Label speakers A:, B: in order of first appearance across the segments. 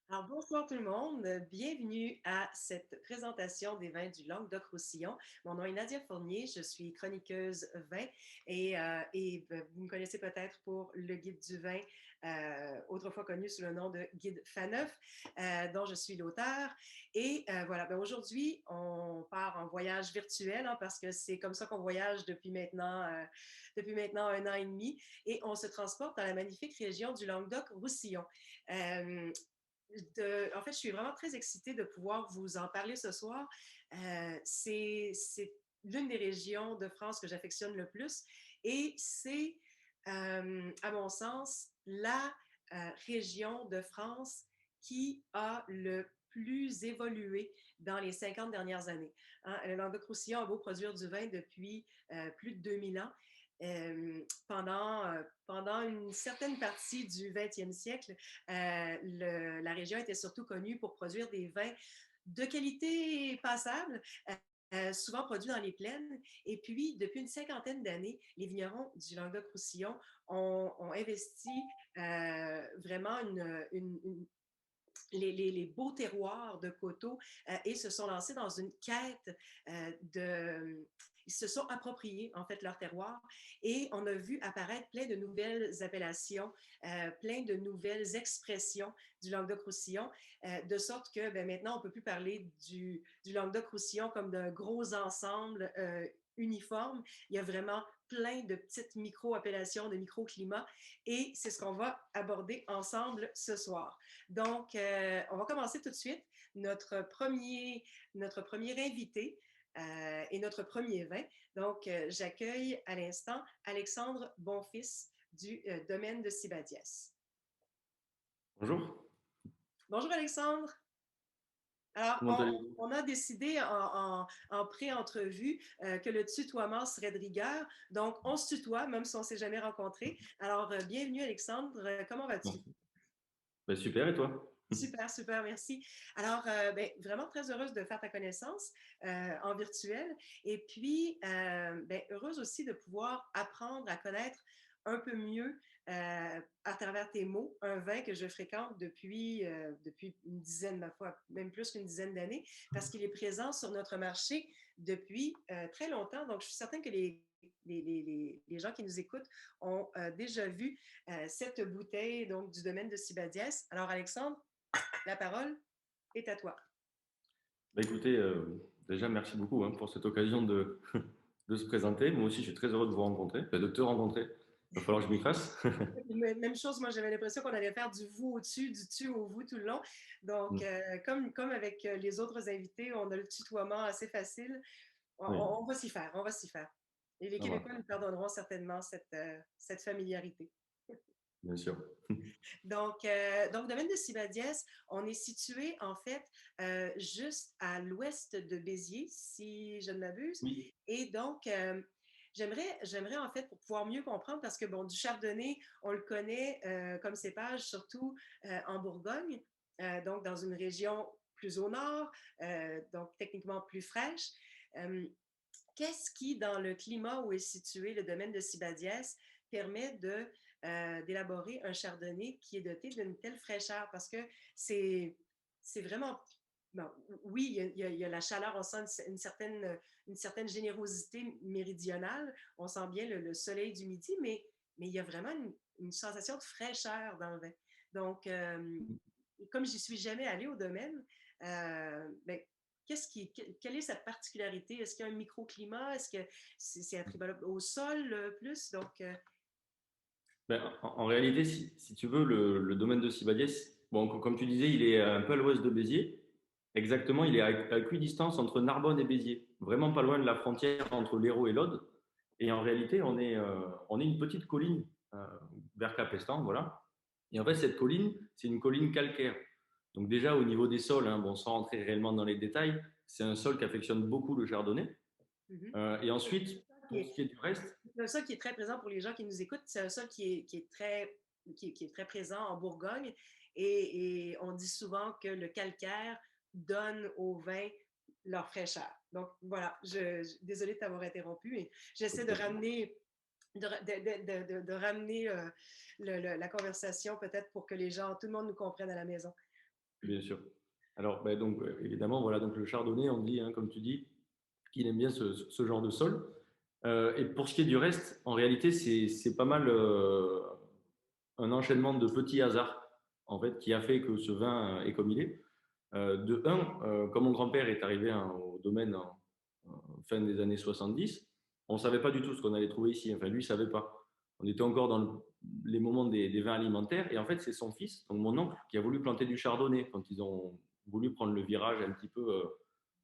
A: Alors, bonsoir tout le monde. Bienvenue à cette présentation des vins du Languedoc-Roussillon. Mon nom est Nadia Fournier, je suis chroniqueuse vin et vous me connaissez peut-être pour le Guide du vin, autrefois connu sous le nom de Guide Faneuf, dont je suis l'auteur. Voilà, aujourd'hui, on part en voyage virtuel parce que c'est comme ça qu'on voyage depuis maintenant 1 an et demi et on se transporte dans la magnifique région du Languedoc-Roussillon. Euh, en fait, je suis vraiment très excitée de pouvoir vous en parler ce soir. C'est l'une des régions de France que j'affectionne le plus et c'est, à mon sens, la région de France qui a le plus évolué dans les 50 dernières années. Hein, le Languedoc-Roussillon a beau produire du vin depuis plus de 2000 ans. Pendant une certaine partie du 20e siècle, la région était surtout connue pour produire des vins de qualité passable, souvent produits dans les plaines. Et puis, depuis une cinquantaine d'années, les vignerons du Languedoc-Roussillon ont investi vraiment les beaux terroirs de coteaux et se sont lancés dans une quête de... Ils se sont appropriés, en fait, leur terroir et on a vu apparaître plein de nouvelles appellations, plein de nouvelles expressions du Languedoc-Roussillon, de sorte que maintenant, on ne peut plus parler du Languedoc-Roussillon comme d'un gros ensemble uniforme. Il y a vraiment plein de petites micro-appellations, de micro-climats et c'est ce qu'on va aborder ensemble ce soir. Donc, on va commencer tout de suite. Notre premier invité et notre premier vin. Donc, j'accueille à l'instant Alexandre Bonfils du domaine de Sibadiès.
B: Bonjour,
A: Bonjour Alexandre. Alors,
B: comment allez-vous?
A: on a décidé en pré-entrevue que le tutoiement serait de rigueur. Donc, on se tutoie, même si on ne s'est jamais rencontrés. Alors, bienvenue Alexandre. Comment vas-tu?
B: Merci. Ben, super, et toi?
A: Super, super, merci. Alors, vraiment très heureuse de faire ta connaissance en virtuel et puis heureuse aussi de pouvoir apprendre à connaître un peu mieux à travers tes mots un vin que je fréquente depuis une dizaine, ma foi, même plus qu'une dizaine d'années, parce qu'il est présent sur notre marché depuis très longtemps. Donc, je suis certaine que les gens qui nous écoutent ont déjà vu cette bouteille donc, du domaine de Sibadiès. Alors, Alexandre, la parole est à toi.
B: Ben, écoutez, déjà, merci beaucoup pour cette occasion de se présenter. Moi aussi, je suis très heureux de vous rencontrer, de te rencontrer. Il va falloir que je m'y fasse.
A: Même chose, moi j'avais l'impression qu'on allait faire du vous au-dessus, du tu au vous tout le long. Donc, comme avec les autres invités, on a le tutoiement assez facile. On,
B: Oui,
A: on va s'y faire, on va s'y faire. Et les
B: ça va,
A: Québécois nous pardonneront certainement cette familiarité.
B: bien sûr.
A: Donc, domaine de Sibadiès, on est situé en fait juste à l'ouest de Béziers, si je ne m'abuse.
B: Oui,
A: Et donc, j'aimerais en fait, pour pouvoir mieux comprendre, parce que bon, du chardonnay, on le connaît comme cépage, surtout en Bourgogne, donc dans une région plus au nord, donc techniquement plus fraîche. Euh, Qu'est-ce qui, dans le climat où est situé le domaine de Sibadiès, permet d'élaborer un chardonnay qui est doté d'une telle fraîcheur? Parce que c'est vraiment... Bon, oui, il y a la chaleur, on sent une certaine générosité méridionale, on sent bien le soleil du midi, mais il y a vraiment une sensation de fraîcheur dans le vin. Donc, comme j'y suis jamais allée au domaine, ben, quelle est sa particularité? Est-ce qu'il y a un microclimat? Est-ce que c'est attribuable au sol plus? Donc,
B: ben, en réalité, si tu veux, le domaine de Sibadiès, bon, comme tu disais, il est un peu à l'ouest de Béziers. Exactement, il est à équidistance entre Narbonne et Béziers, vraiment pas loin de la frontière entre l'Hérault et l'Aude. Et en réalité, on est une petite colline vers Capestan, voilà. Et en fait, cette colline, c'est une colline calcaire. Donc déjà, au niveau des sols, bon, sans rentrer réellement dans les détails, c'est un sol qui affectionne beaucoup le chardonnay.
A: mm-hmm.
B: Et ensuite, pour ce qui est du reste,
A: C'est un sol qui est très présent pour les gens qui nous écoutent. C'est un sol qui est très présent en Bourgogne. Et on dit souvent que le calcaire donne au vin leur fraîcheur. Donc, voilà, désolée de t'avoir interrompu, mais j'essaie de ramener de ramener la conversation peut-être pour que les gens, tout le monde nous comprenne à la maison.
B: bien sûr. Alors, ben, donc, évidemment, voilà, donc le chardonnay, on dit, hein, comme tu dis, qu'il aime bien ce genre de sol. Et pour ce qui est du reste, en réalité, c'est pas mal un enchaînement de petits hasards, en fait, qui a fait que ce vin est comme il est. De un, comme mon grand-père est arrivé hein, au domaine en fin des années 70, on ne savait pas du tout ce qu'on allait trouver ici. Enfin, lui, il ne savait pas. On était encore dans les moments des vins alimentaires. Et en fait, c'est son fils, donc mon oncle, qui a voulu planter du chardonnay quand ils ont voulu prendre le virage un petit peu,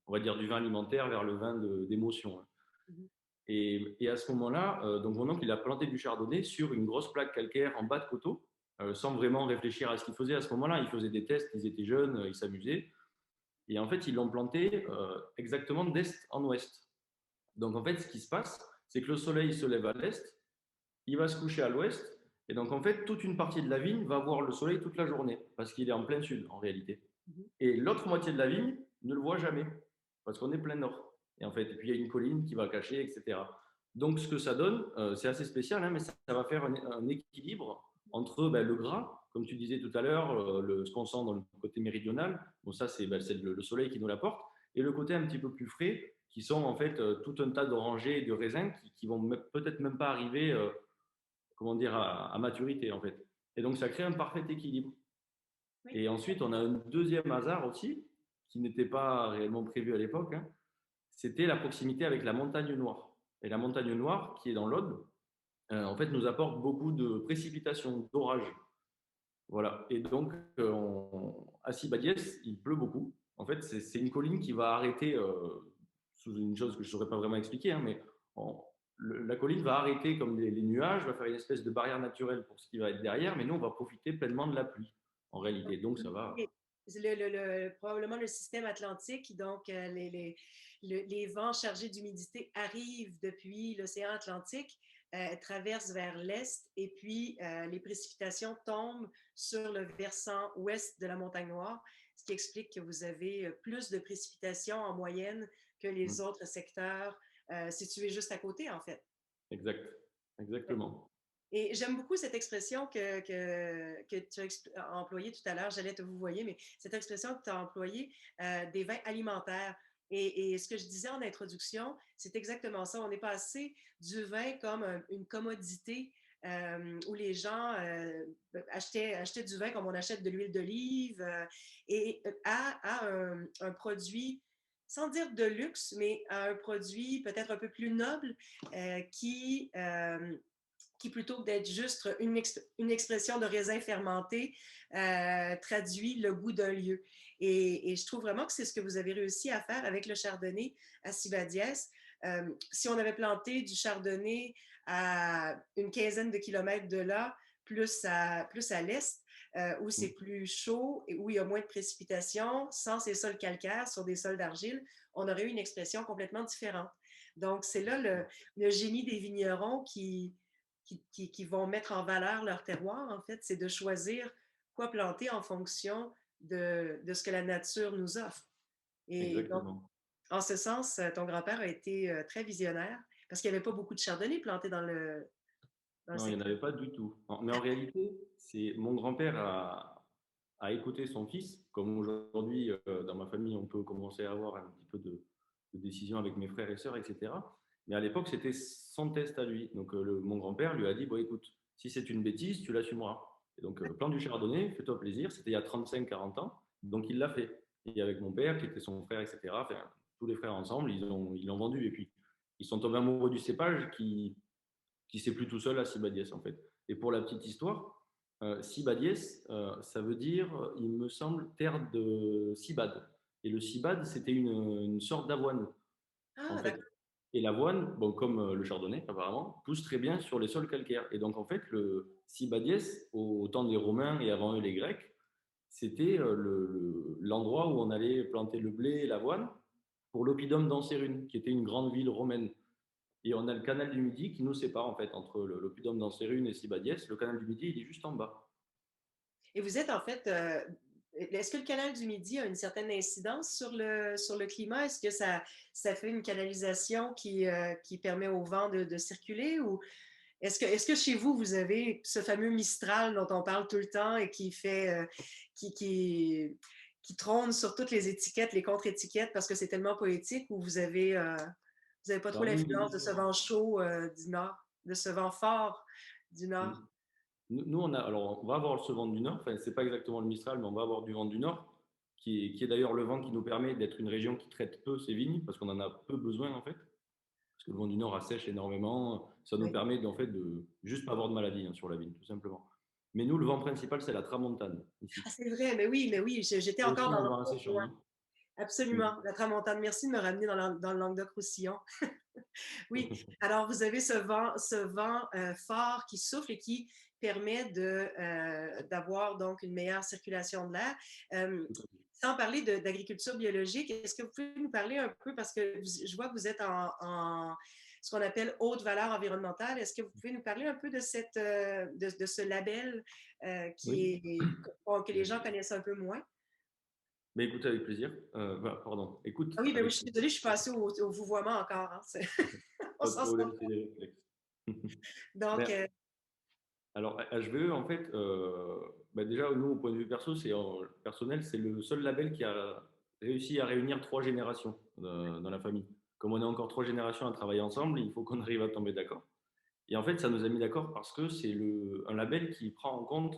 B: on va dire, du vin alimentaire vers le vin d'émotion. Hein.
A: Mhm.
B: Et à ce moment-là, donc mon oncle, il a planté du chardonnay sur une grosse plaque calcaire en bas de coteau, sans vraiment réfléchir à ce qu'il faisait à ce moment-là. Il faisait des tests, ils étaient jeunes, ils s'amusaient. Et en fait, ils l'ont planté exactement d'est en ouest. Donc en fait, ce qui se passe, c'est que le soleil se lève à l'est, il va se coucher à l'ouest, et donc en fait, toute une partie de la vigne va voir le soleil toute la journée, parce qu'il est en plein sud en réalité.
A: Mhm.
B: Et l'autre moitié de la vigne ne le voit jamais, parce qu'on est plein nord. Et en fait, et puis il y a une colline qui va cacher, etc. Donc ce que ça donne, c'est assez spécial, hein, mais ça va faire un équilibre entre ben, le gras, comme tu disais tout à l'heure, ce qu'on sent dans le côté méridional, bon ça c'est ben, le soleil qui nous l'apporte, et le côté un petit peu plus frais, qui sont en fait tout un tas d'orangers et de raisins qui vont peut-être même pas arriver, comment dire, à maturité en fait. Et donc ça crée un parfait équilibre.
A: Oui.
B: Et ensuite, on a un deuxième hasard aussi, qui n'était pas réellement prévu à l'époque, hein, c'était la proximité avec la montagne Noire. Et la montagne Noire, qui est dans l'Aude, en fait, nous apporte beaucoup de précipitations, d'orages. Voilà. Et donc, à Sibadiès, il pleut beaucoup. En fait, c'est une colline qui va arrêter, sous une chose que je ne saurais pas vraiment expliquer, hein, mais la colline va arrêter comme les nuages, va faire une espèce de barrière naturelle pour ce qui va être derrière, mais nous, on va profiter pleinement de la pluie, en réalité. Donc, ça va.
A: Et probablement le système atlantique, donc les vents chargés d'humidité arrivent depuis l'océan Atlantique, traversent vers l'est et puis les précipitations tombent sur le versant ouest de la montagne Noire, ce qui explique que vous avez plus de précipitations en moyenne que les
B: Mm.
A: autres secteurs situés juste à côté, en fait.
B: Exact. Exactement.
A: Et j'aime beaucoup cette expression que tu as employée tout à l'heure. J'allais te vous voyez, mais cette expression que tu as employée des vins alimentaires. Et ce que je disais en introduction, c'est exactement ça. On est passé du vin comme une commodité où les gens achetaient du vin comme on achète de l'huile d'olive et à un produit, sans dire de luxe, mais à un produit peut-être un peu plus noble qui plutôt que d'être juste une expression de raisin fermenté, traduit le goût d'un lieu. Et je trouve vraiment que c'est ce que vous avez réussi à faire avec le chardonnay à Sibadiès. Si on avait planté du chardonnay à une quinzaine de kilomètres de là, plus à l'est, où c'est plus chaud et où il y a moins de précipitations, sans ces sols calcaires sur des sols d'argile, on aurait eu une expression complètement différente. Donc, c'est là le génie des vignerons qui vont mettre en valeur leur terroir, en fait, c'est de choisir quoi planter en fonction de ce que la nature nous offre. Et donc,
B: Exactement.
A: en ce sens, ton grand-père a été très visionnaire parce qu'il n'y avait pas beaucoup de chardonnay planté dans le
B: Non, il n'y en
A: secteur.
B: avait pas du tout. Mais en réalité, c'est mon grand-père a écouté son fils, comme aujourd'hui, dans ma famille, on peut commencer à avoir un petit peu de décision avec mes frères et sœurs, etc. Mais à l'époque, c'était son test à lui. Donc, mon grand-père lui a dit, bon, écoute, si c'est une bêtise, tu l'assumeras. Et donc, plan du chardonnay, fais-toi plaisir. C'était il y a 35-40 ans. Donc, il l'a fait. Et avec mon père, qui était son frère, etc., enfin, tous les frères ensemble, ils l'ont vendu. Et puis, ils sont tombés amoureux du cépage qui s'est plus tout seul à Sibadiès, en fait. Et pour la petite histoire, Sibadiès, ça veut dire, il me semble, terre de Sibad. Et le Sibad, c'était une sorte d'avoine, en
A: Ah,
B: fait.
A: d'accord.
B: Et l'avoine, bon, comme le chardonnay, apparemment, pousse très bien sur les sols calcaires. Et donc, en fait, le Sibadiès, au temps des Romains et avant eux les Grecs, c'était l'endroit où on allait planter le blé et l'avoine pour l'oppidum d'Ancérune, qui était une grande ville romaine. Et on a le canal du Midi qui nous sépare en fait entre l'oppidum d'Ancérune et Sibadiès. Le canal du Midi, il est juste en bas.
A: Et vous êtes en fait, est-ce que le canal du Midi a une certaine incidence sur le climat? Est-ce que ça fait une canalisation qui permet au vent de circuler ou est-ce que chez vous, vous avez ce fameux Mistral dont on parle tout le temps et qui fait, qui, qui trône sur toutes les étiquettes, les contre-étiquettes, parce que c'est tellement poétique, ou vous avez pas trop
B: Alors
A: l'influence de ce vent chaud du Nord, de ce vent fort du Nord?
B: alors, on va avoir ce vent du Nord, enfin, c'est pas exactement le Mistral, mais on va avoir du vent du Nord, qui est d'ailleurs le vent qui nous permet d'être une région qui traite peu ses vignes, parce qu'on en a peu besoin en fait, parce que le vent du Nord assèche énormément, ça nous
A: Oui.
B: permet en fait de juste pas avoir de maladie sur la vigne, tout simplement. Mais nous, le vent principal, c'est la tramontane, ici.
A: Ah, c'est vrai, mais oui, j'étais
B: C'est
A: encore
B: aussi
A: dans
B: un
A: le
B: vent asséchant, hein. Mm.
A: absolument, la tramontane. Merci de me ramener dans le Languedoc-Roussillon. Oui, alors vous avez ce vent fort qui souffle et qui permet d'avoir donc une meilleure circulation de l'air. Euh,
B: Tout à fait.
A: Sans parler d'agriculture biologique, est-ce que vous pouvez nous parler un peu, parce que je vois que vous êtes en ce qu'on appelle haute valeur environnementale, est-ce que vous pouvez nous parler un peu de ce label
B: Oui.
A: que les gens connaissent un peu moins?
B: Mais écoute, avec plaisir. Pardon, écoute,
A: Ah oui, ben oui,
B: avec
A: je suis
B: plaisir.
A: désolée, je suis passée au vouvoiement encore. Hein, on
B: Pas de
A: s'en sort.
B: problème, c'est des réflexes.
A: Donc,
B: Mais alors, HVE, en fait, déjà, nous, au point de vue perso, personnel, c'est le seul label qui a réussi à réunir 3 générations dans la famille. Comme on est encore 3 générations à travailler ensemble, il faut qu'on arrive à tomber d'accord. Et en fait, ça nous a mis d'accord parce que c'est un label qui prend en compte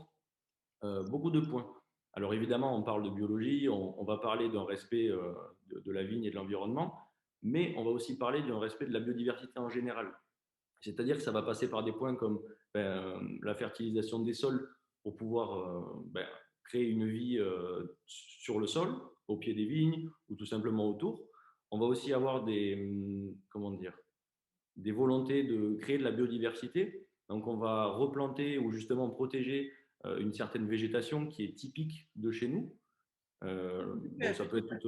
B: beaucoup de points. Alors évidemment, on parle de biologie, on va parler d'un respect de la vigne et de l'environnement, mais on va aussi parler d'un respect de la biodiversité en général. C'est-à-dire que ça va passer par des points comme la fertilisation des sols pour pouvoir créer une vie sur le sol, au pied des vignes ou tout simplement autour. On va aussi avoir comment dire, des volontés de créer de la biodiversité. Donc on va replanter ou justement protéger une certaine végétation qui est typique de chez nous. Bon, ça peut
A: plutôt
B: être
A: que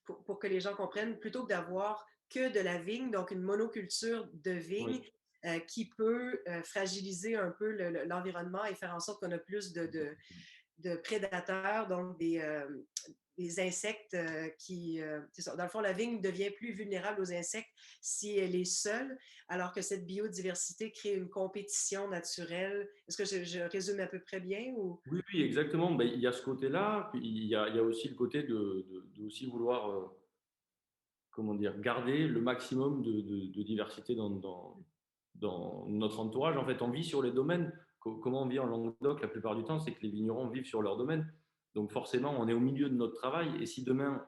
B: tout un...
A: pour que les gens comprennent, plutôt que d'avoir que de la vigne, donc une monoculture de vigne
B: Oui.
A: qui peut fragiliser un peu l'environnement et faire en sorte qu'on a plus de prédateurs, donc des insectes c'est ça. Dans le fond, la vigne devient plus vulnérable aux insectes si elle est seule, alors que cette biodiversité crée une compétition naturelle. Est-ce que je résume à peu près bien ou?
B: Oui, oui, exactement. Ben, il y a ce côté-là, puis il y a aussi le côté de aussi vouloir comment dire, garder le maximum de diversité dans notre entourage. En fait, on vit sur les domaines. Comment on vit en Languedoc la plupart du temps, c'est que les vignerons vivent sur leur domaine. Donc forcément, on est au milieu de notre travail. Et si demain,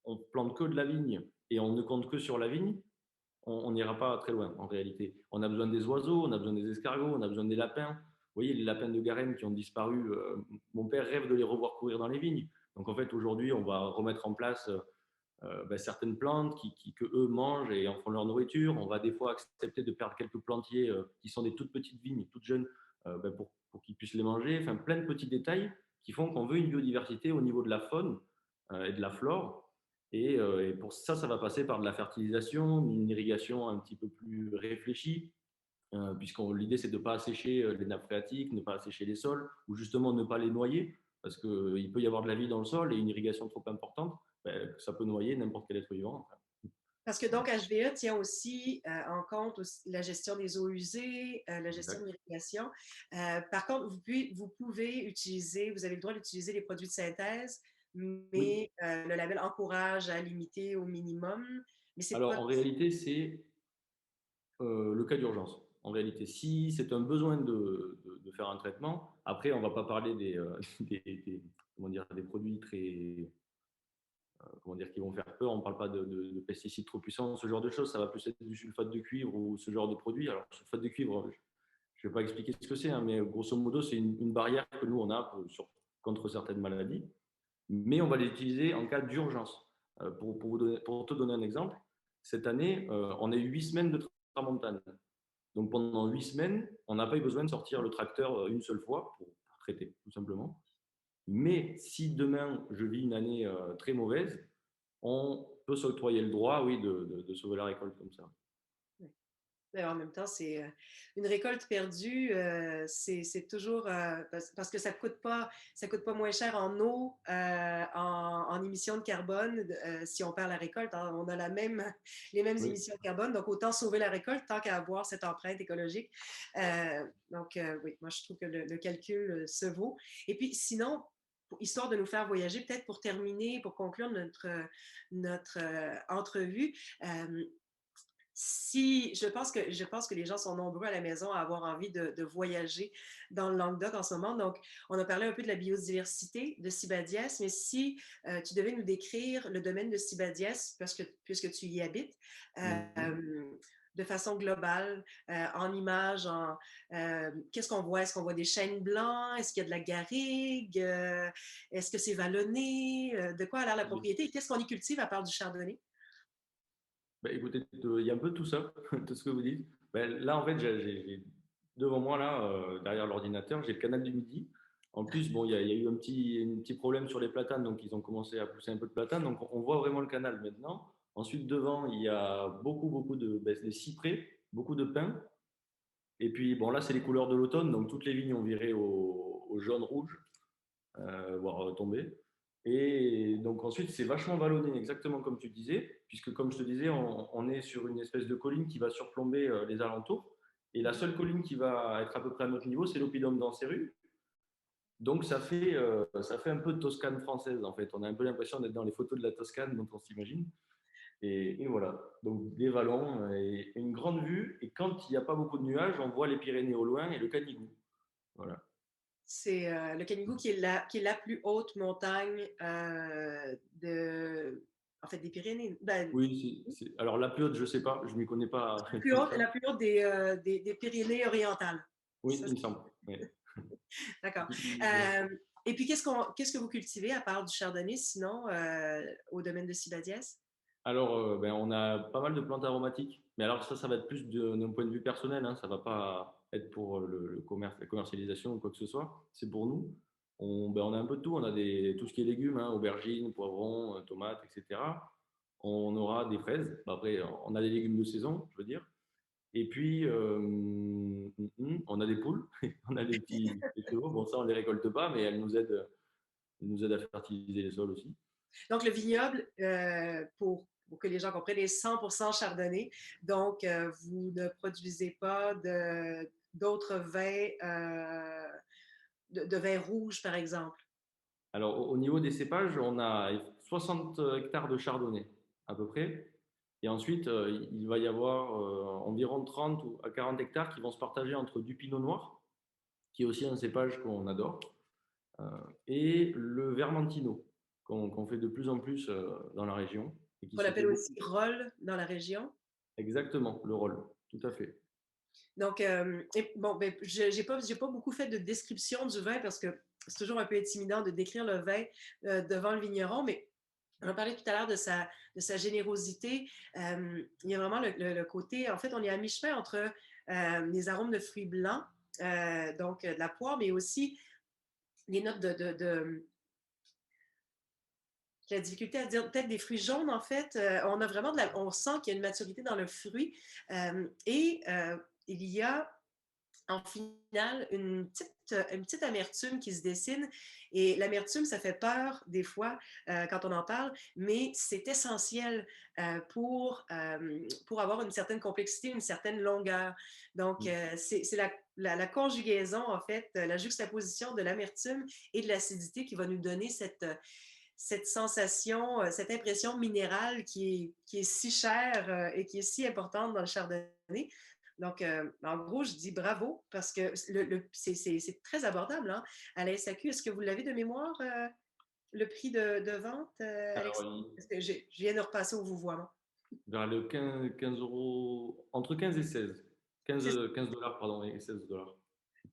B: on plante que de la vigne et on ne compte que sur la vigne, on n'ira pas très loin en réalité. On a besoin des oiseaux, on a besoin des escargots, on a besoin des lapins. Vous voyez, les lapins de Garenne qui ont disparu, mon père rêve de les revoir courir dans les vignes. Donc en fait, aujourd'hui, on va remettre en place certaines plantes que eux mangent et en font leur nourriture. On va des fois accepter de perdre quelques plantiers qui sont des toutes petites vignes, toutes jeunes, pour qu'ils puissent les manger. Enfin, plein de petits détails qui font qu'on veut une biodiversité au niveau de la faune et de la flore. Et pour ça, ça va passer par de la fertilisation, une irrigation un petit peu plus réfléchie, puisque l'idée, c'est de ne pas assécher les nappes phréatiques, ne pas assécher les sols, ou justement ne pas les noyer, parce qu'il peut y avoir de la vie dans le sol et une irrigation trop importante, ça peut noyer n'importe quel être vivant.
A: Parce que donc HVE tient aussi en compte aussi la gestion des eaux usées, la gestion de
B: Exact.
A: l'irrigation. Par contre, vous pouvez utiliser, vous avez le droit d'utiliser les produits de synthèse,
B: Oui.
A: mais le label encourage à limiter au minimum. Mais c'est
B: Alors,
A: pas.
B: en réalité, c'est le cas d'urgence. En réalité, si c'est un besoin de faire un traitement, après, on ne va pas parler comment dire, des produits très, comment dire, qui vont faire peur. On ne parle pas de pesticides trop puissants, ce genre de choses. Ça va plus être du sulfate de cuivre ou ce genre de produit. Alors, sulfate de cuivre, je ne vais pas expliquer ce que c'est, hein, mais grosso modo, c'est une barrière que nous, on a contre certaines maladies. Mais on va l'utiliser en cas d'urgence. Pour te donner un exemple, cette année, on a eu 8 semaines de tramontane. Donc pendant 8 semaines, on n'a pas eu besoin de sortir le tracteur une seule fois pour traiter, tout simplement. Mais si demain je vis une année très mauvaise, on peut s'octroyer le droit, oui, de sauver la récolte comme ça.
A: Mais en même temps, c'est une récolte perdue, c'est toujours parce que ça coûte pas moins cher en eau, en émissions de carbone si on perd la récolte. Hein. On a les mêmes
B: Oui.
A: émissions de carbone, donc autant sauver la récolte tant qu'à avoir cette empreinte écologique. Oui, moi je trouve que le calcul se vaut. Et puis sinon, histoire de nous faire voyager, peut-être pour terminer, pour conclure notre entrevue, si je pense que les gens sont nombreux à la maison à avoir envie de voyager dans le Languedoc en ce moment. Donc, on a parlé un peu de la biodiversité de Sibadiès, mais si tu devais nous décrire le domaine de Sibadiès, puisque tu y habites,
B: Mhm.
A: de façon globale, en images, qu'est-ce qu'on voit? Est-ce qu'on voit des chênes blancs? Est-ce qu'il y a de la garrigue? Est-ce que c'est vallonné? De quoi a l'air la propriété? Et qu'est-ce qu'on y cultive à part du chardonnay?
B: Bah, écoutez, il y a un peu tout ça, tout ce que vous dites. Ben, là, en fait, devant moi, là, derrière l'ordinateur, j'ai le canal du Midi. En plus, bon, il y a eu un petit problème sur les platanes, donc ils ont commencé à pousser un peu de platanes. Donc, on voit vraiment le canal maintenant. Ensuite, devant, il y a beaucoup de cyprès, beaucoup de pins. Et puis, bon, là, c'est les couleurs de l'automne, donc toutes les vignes ont viré au jaune-rouge, voire tombé. Et donc ensuite, c'est vachement vallonné, exactement comme tu disais, puisque comme je te disais, on est sur une espèce de colline qui va surplomber les alentours. Et la seule colline qui va être à peu près à notre niveau, c'est l'Oppidum d'Anseru. Donc ça fait un peu de Toscane française, en fait. On a un peu l'impression d'être dans les photos de la Toscane dont on s'imagine. Et voilà, donc des vallons et une grande vue. Et quand il n'y a pas beaucoup de nuages, on voit les Pyrénées au loin et le Canigou. Voilà.
A: C'est le Canigou qui est la plus haute montagne en fait, des Pyrénées. Ben,
B: Oui, alors la plus haute, je ne sais pas, je ne m'y connais pas tant que ça.
A: la plus haute des Pyrénées orientales.
B: Oui,
A: Ça,
B: il me semble. Oui.
A: d'accord.
B: Ouais.
A: Et puis, qu'est-ce que vous cultivez à part du chardonnay, sinon, au domaine de Sibadiès?
B: Alors, ben, on a pas mal de plantes aromatiques, mais alors ça va être plus d'un point de vue personnel, hein, ça va pas être pour le commerce, la commercialisation ou quoi que ce soit, c'est pour nous. On a un peu de tout, on a tout ce qui est légumes, hein, aubergines, poivrons, tomates, etc. On aura des fraises, bah, après on a des légumes de saison, je veux dire. Et puis, on a des poules, on a des petits chevaux, bon ça on les récolte pas, mais elles nous aident à fertiliser les sols aussi.
A: Donc, le vignoble, pour que les gens comprennent, est 100% chardonnay. Donc, vous ne produisez pas d'autres vins, de vins rouges, par exemple.
B: Alors, au niveau des cépages, on a 60 hectares de chardonnay, à peu près. Et ensuite, il va y avoir environ 30 à 40 hectares qui vont se partager entre du pinot noir, qui est aussi un cépage qu'on adore, euh, et le vermentino, qu'on fait de plus en plus dans la région et qui
A: On
B: se fait
A: l'appelle
B: beaucoup.
A: aussi Roll dans la région.
B: Exactement, le rôle, tout à fait.
A: Donc, bon, ben, j'ai pas beaucoup fait de description du vin parce que c'est toujours un peu intimidant de décrire le vin devant le vigneron, mais on a parlé tout à l'heure de sa générosité. Il y a vraiment le côté, en fait, on est à mi-chemin entre les arômes de fruits blancs, donc de la poire, mais aussi les notes de la difficulté à dire peut-être des fruits jaunes, en fait. On a vraiment on sent qu'il y a une maturité dans le fruit. Et il y a en finale une petite amertume qui se dessine. Et l'amertume, ça fait peur des fois quand on en parle, mais c'est essentiel pour avoir une certaine complexité, une certaine longueur. Donc, c'est la conjugaison, en fait, la juxtaposition de l'amertume et de l'acidité qui va nous donner cette sensation, cette impression minérale qui est si chère et qui est si importante dans le chardonnay. Donc, en gros, je dis bravo parce que c'est très abordable hein, à la SAQ. Est-ce que vous l'avez de mémoire, le prix de vente,
B: Alors,
A: Alexandre? Parce que je viens de repasser au vouvoiement.
B: vers le 15 euros, entre 15 et 16. 15 dollars, pardon, et 16 dollars.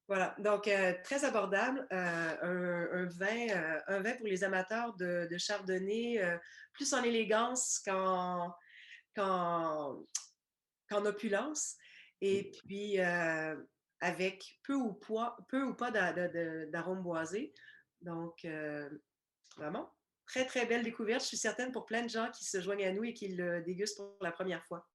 A: Voilà, donc très abordable. Un vin pour les amateurs de chardonnay, plus en élégance qu'en qu'en opulence. Et puis, avec peu ou pas d'arômes boisés. Donc, vraiment, très, très belle découverte. Je suis certaine pour plein de gens qui se joignent à nous et qui le dégustent pour la première fois.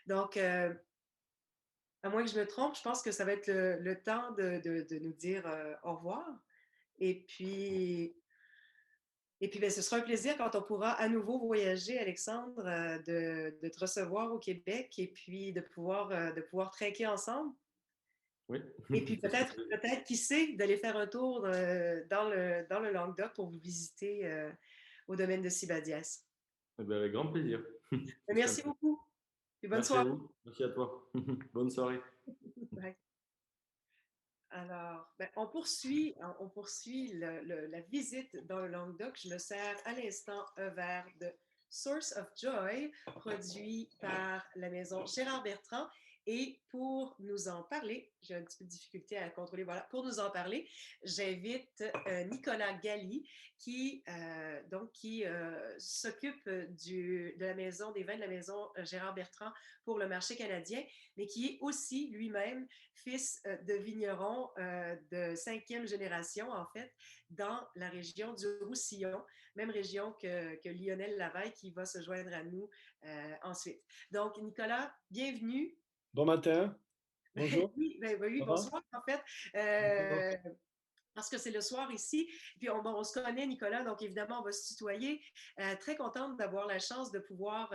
A: Donc, à moins que je me trompe, je pense que ça va être le temps de nous dire au revoir. Et puis, ben, ce sera un plaisir quand on pourra à nouveau voyager, Alexandre, de te recevoir au Québec et puis de pouvoir trinquer ensemble.
B: Oui,
A: Et puis
B: c'est ce que je faisais.
A: peut-être, qui sait, d'aller faire un tour dans le Languedoc pour vous visiter au domaine de Sibadias.
B: Eh ben, avec grand plaisir. Ce serait un
A: Merci
B: plaisir.
A: beaucoup et bonne
B: Merci à
A: soirée.
B: vous. Merci à toi. Bonne soirée.
A: Bye. Alors, ben, on poursuit la visite dans le Languedoc. Je me sers à l'instant un verre de Source of Joy, produit par la maison Gérard Bertrand. Et pour nous en parler, j'ai un petit peu de difficulté à contrôler, voilà, pour nous en parler, j'invite Nicolas Galli, qui s'occupe de la maison des vins de la maison Gérard Bertrand pour le marché canadien, mais qui est aussi lui-même fils de vigneron de cinquième génération, en fait, dans la région du Roussillon, même région que Lionel Lavaille, qui va se joindre à nous ensuite. Donc, Nicolas, bienvenue.
C: Bon matin,
A: Ben
C: bonjour,
A: oui, ben oui,
C: ça va?
A: bonsoir, en fait.
C: Bonjour.
A: Parce que c'est le soir ici. Puis on se connaît, Nicolas, donc évidemment, on va se tutoyer. Très contente d'avoir la chance de pouvoir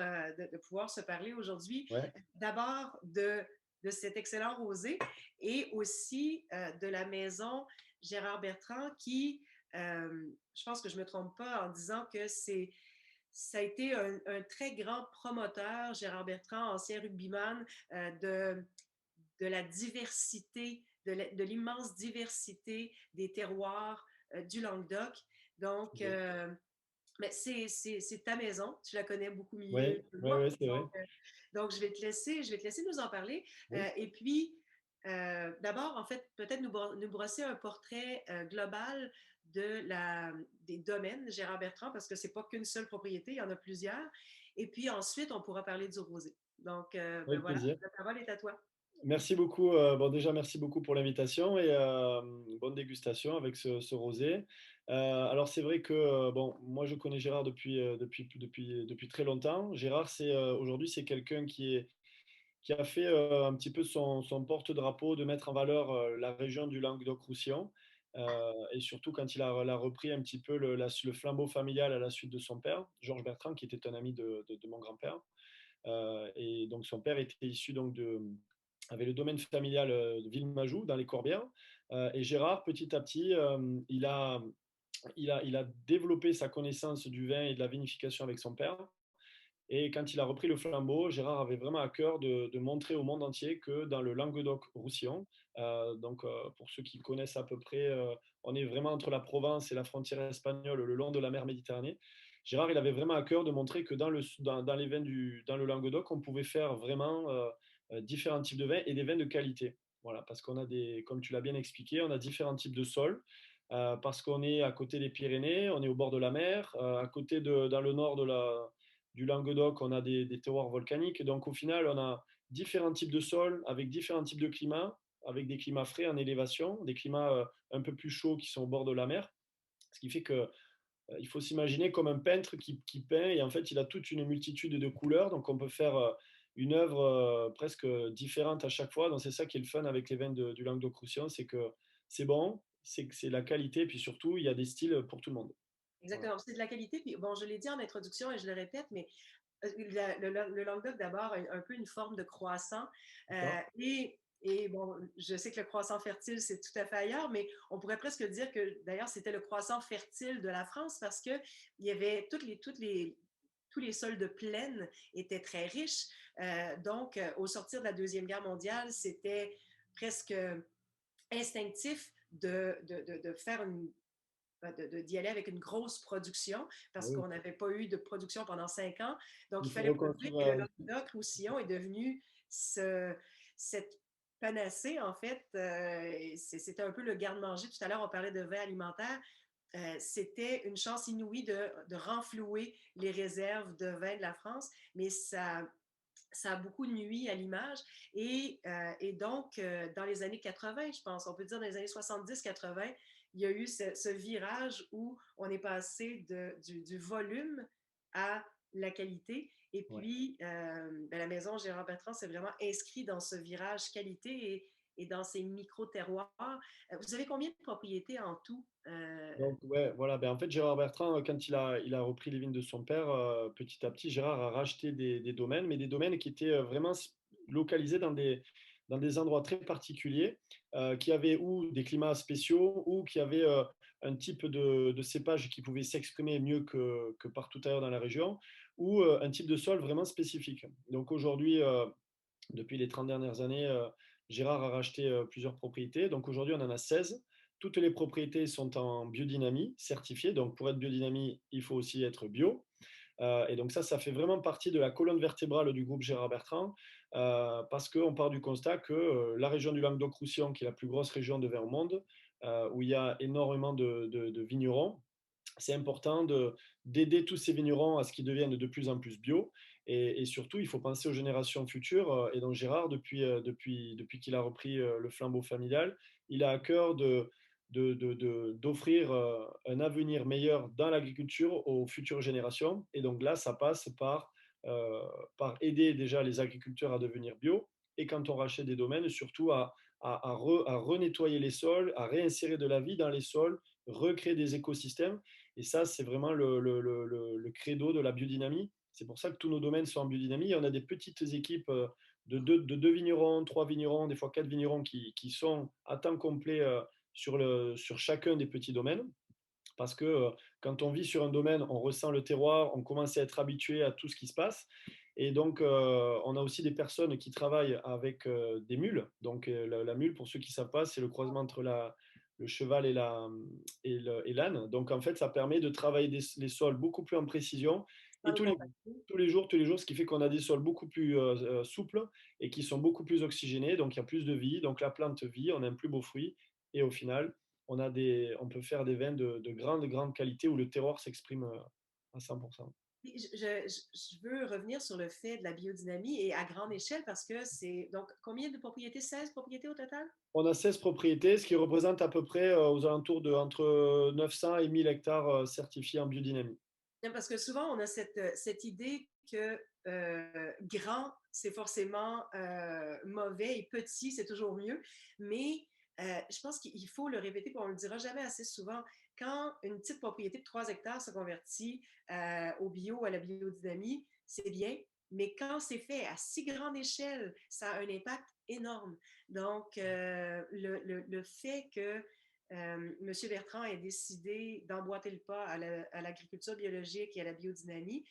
A: se parler aujourd'hui.
C: Ouais,
A: D'abord de cet excellent rosé et aussi de la maison Gérard Bertrand qui, je pense que je ne me trompe pas en disant que ça a été un très grand promoteur, Gérard Bertrand, ancien rugbyman, de la diversité, de l'immense diversité des terroirs du Languedoc. Donc,
C: oui,
A: mais c'est ta maison, tu la connais beaucoup mieux
C: ouais,
A: que
C: ouais,
A: moi.
C: ouais, c'est vrai.
A: Donc, je vais te laisser nous en parler.
C: Oui,
A: Et puis, d'abord, en fait, peut-être nous brosser un portrait global des domaines Gérard Bertrand, parce que c'est pas qu'une seule propriété, il y en a plusieurs. Et puis ensuite, on pourra parler du rosé. Donc, ben
C: avec
A: voilà,
C: plaisir.
A: la parole est à toi.
C: Merci beaucoup. Bon, déjà, merci beaucoup pour l'invitation et bonne dégustation avec ce rosé. Alors, c'est vrai que bon, moi, je connais Gérard depuis très longtemps. Gérard, aujourd'hui, c'est quelqu'un qui a fait un petit peu son porte-drapeau de mettre en valeur la région du Languedoc-Roussillon. Et surtout quand il a repris un petit peu le flambeau familial à la suite de son père, Georges Bertrand, qui était un ami de mon grand-père. Et donc son père était issu donc avait le domaine familial de Villemajou dans les Corbières. Et Gérard, petit à petit, il a développé sa connaissance du vin et de la vinification avec son père. Et quand il a repris le flambeau, Gérard avait vraiment à cœur de montrer au monde entier que dans le Languedoc-Roussillon, pour ceux qui connaissent à peu près, on est vraiment entre la Provence et la frontière espagnole, le long de la mer Méditerranée. Gérard, il avait vraiment à cœur de montrer que dans les vins dans le Languedoc, on pouvait faire vraiment différents types de vins et des vins de qualité. Voilà, parce qu'on a comme tu l'as bien expliqué, on a différents types de sols. Parce qu'on est à côté des Pyrénées, on est au bord de la mer, à côté dans le nord du Languedoc, on a des terroirs volcaniques. Donc au final, on a différents types de sols avec différents types de climats, avec des climats frais en élévation, des climats un peu plus chauds qui sont au bord de la mer. Ce qui fait que il faut s'imaginer comme un peintre qui peint et en fait il a toute une multitude de couleurs. Donc on peut faire une œuvre presque différente à chaque fois. Donc c'est ça qui est le fun avec les vins du Languedoc-Roussillon, c'est que c'est bon, c'est la qualité, et puis surtout il y a des styles pour tout le monde. Voilà.
A: Exactement. C'est de la qualité. Puis, bon, je l'ai dit en introduction et je le répète, mais le Languedoc, d'abord, a un peu une forme de croissant. Euh,
C: D'accord.
A: et bon, je sais que le croissant fertile, c'est tout à fait ailleurs, mais on pourrait presque dire que d'ailleurs, c'était le croissant fertile de la France parce qu'il y avait tous les sols de plaine étaient très riches. Donc, au sortir de la Deuxième Guerre mondiale, c'était presque instinctif de faire d'y aller avec une grosse production
C: Ah
A: parce
C: oui.
A: qu'on n'avait pas eu de production pendant 5 ans. Donc,
C: Il
A: il
C: faut
A: fallait produire.
C: reconstruire.
A: Et le Languedoc-Roussillon est devenu cette panacée, en fait. C'était un peu le garde-manger. Tout à l'heure, on parlait de vin alimentaire. C'était une chance inouïe de renflouer les réserves de vin de la France, mais ça a beaucoup nui à l'image. Et donc, dans les années 80, je pense, on peut dire dans les années 70-80, il y a eu ce virage où on est passé du volume à la qualité. Et
C: Ouais.
A: puis, ben, la maison Gérard Bertrand s'est vraiment inscrit dans ce virage qualité et dans ces micro-terroirs. Vous avez combien de propriétés en tout?
C: Donc, ouais, voilà. Ben, en fait, Gérard Bertrand, quand il a repris les vignes de son père, petit à petit, Gérard a racheté des domaines, mais des domaines qui étaient vraiment localisés dans des endroits très particuliers. qui avaient ou des climats spéciaux ou qui avaient un type de cépage qui pouvait s'exprimer mieux que partout ailleurs dans la région, ou un type de sol vraiment spécifique. Donc aujourd'hui, depuis les 30 dernières années, Gérard a racheté plusieurs propriétés. Donc aujourd'hui, on en a 16. Toutes les propriétés sont en biodynamie certifiées. Donc pour être biodynamie, il faut aussi être bio. Et donc ça fait vraiment partie de la colonne vertébrale du groupe Gérard Bertrand, parce qu'on part du constat que la région du Languedoc-Roussillon, qui est la plus grosse région de vin au monde, où il y a énormément de vignerons, c'est important d'aider tous ces vignerons à ce qu'ils deviennent de plus en plus bio. Et surtout, il faut penser aux générations futures. Et donc Gérard, depuis qu'il a repris le flambeau familial, il a à cœur d'offrir un avenir meilleur dans l'agriculture aux futures générations. Et donc là, ça passe euh, par aider déjà les agriculteurs à devenir bio. Et quand on rachète des domaines, surtout à renettoyer les sols, à réinsérer de la vie dans les sols, recréer des écosystèmes. Et ça, c'est vraiment le credo de la biodynamie. C'est pour ça que tous nos domaines sont en biodynamie. Et on a des petites équipes de deux vignerons, trois vignerons, des fois quatre vignerons qui sont à temps complet sur chacun des petits domaines. Parce que quand on vit sur un domaine, on ressent le terroir, on commence à être habitué à tout ce qui se passe. Et donc, on a aussi des personnes qui travaillent avec des mules. Donc, la mule, pour ceux qui ne savent pas, c'est le croisement entre le cheval et l'âne. Donc, en fait, ça permet de travailler les sols beaucoup plus en précision.
A: Sans
C: Et
A: les compagnies.
C: tous les jours, ce qui fait qu'on a des sols beaucoup plus souples et qui sont beaucoup plus oxygénés. Donc, il y a plus de vie. Donc, la plante vit, on a un plus beau fruit. Et au final, on peut faire des vins de grande qualité où le terroir s'exprime à 100%.
A: Je veux revenir sur le fait de la biodynamie et à grande échelle parce que c'est donc combien de propriétés? 16 propriétés au total?
C: On a 16 propriétés, ce qui représente à peu près aux alentours de entre 900 et 1000 hectares certifiés en biodynamie.
A: Parce que souvent, on a cette idée que grand, c'est forcément mauvais et petit, c'est toujours mieux. Mais je pense qu'il faut le répéter, puis on ne le dira jamais assez souvent. Quand une petite propriété de 3 hectares se convertit au bio, à la biodynamie, c'est bien. Mais quand c'est fait à si grande échelle, ça a un impact énorme. Donc, le fait que M. Bertrand ait décidé d'emboîter le pas à l'agriculture biologique et à la biodynamie,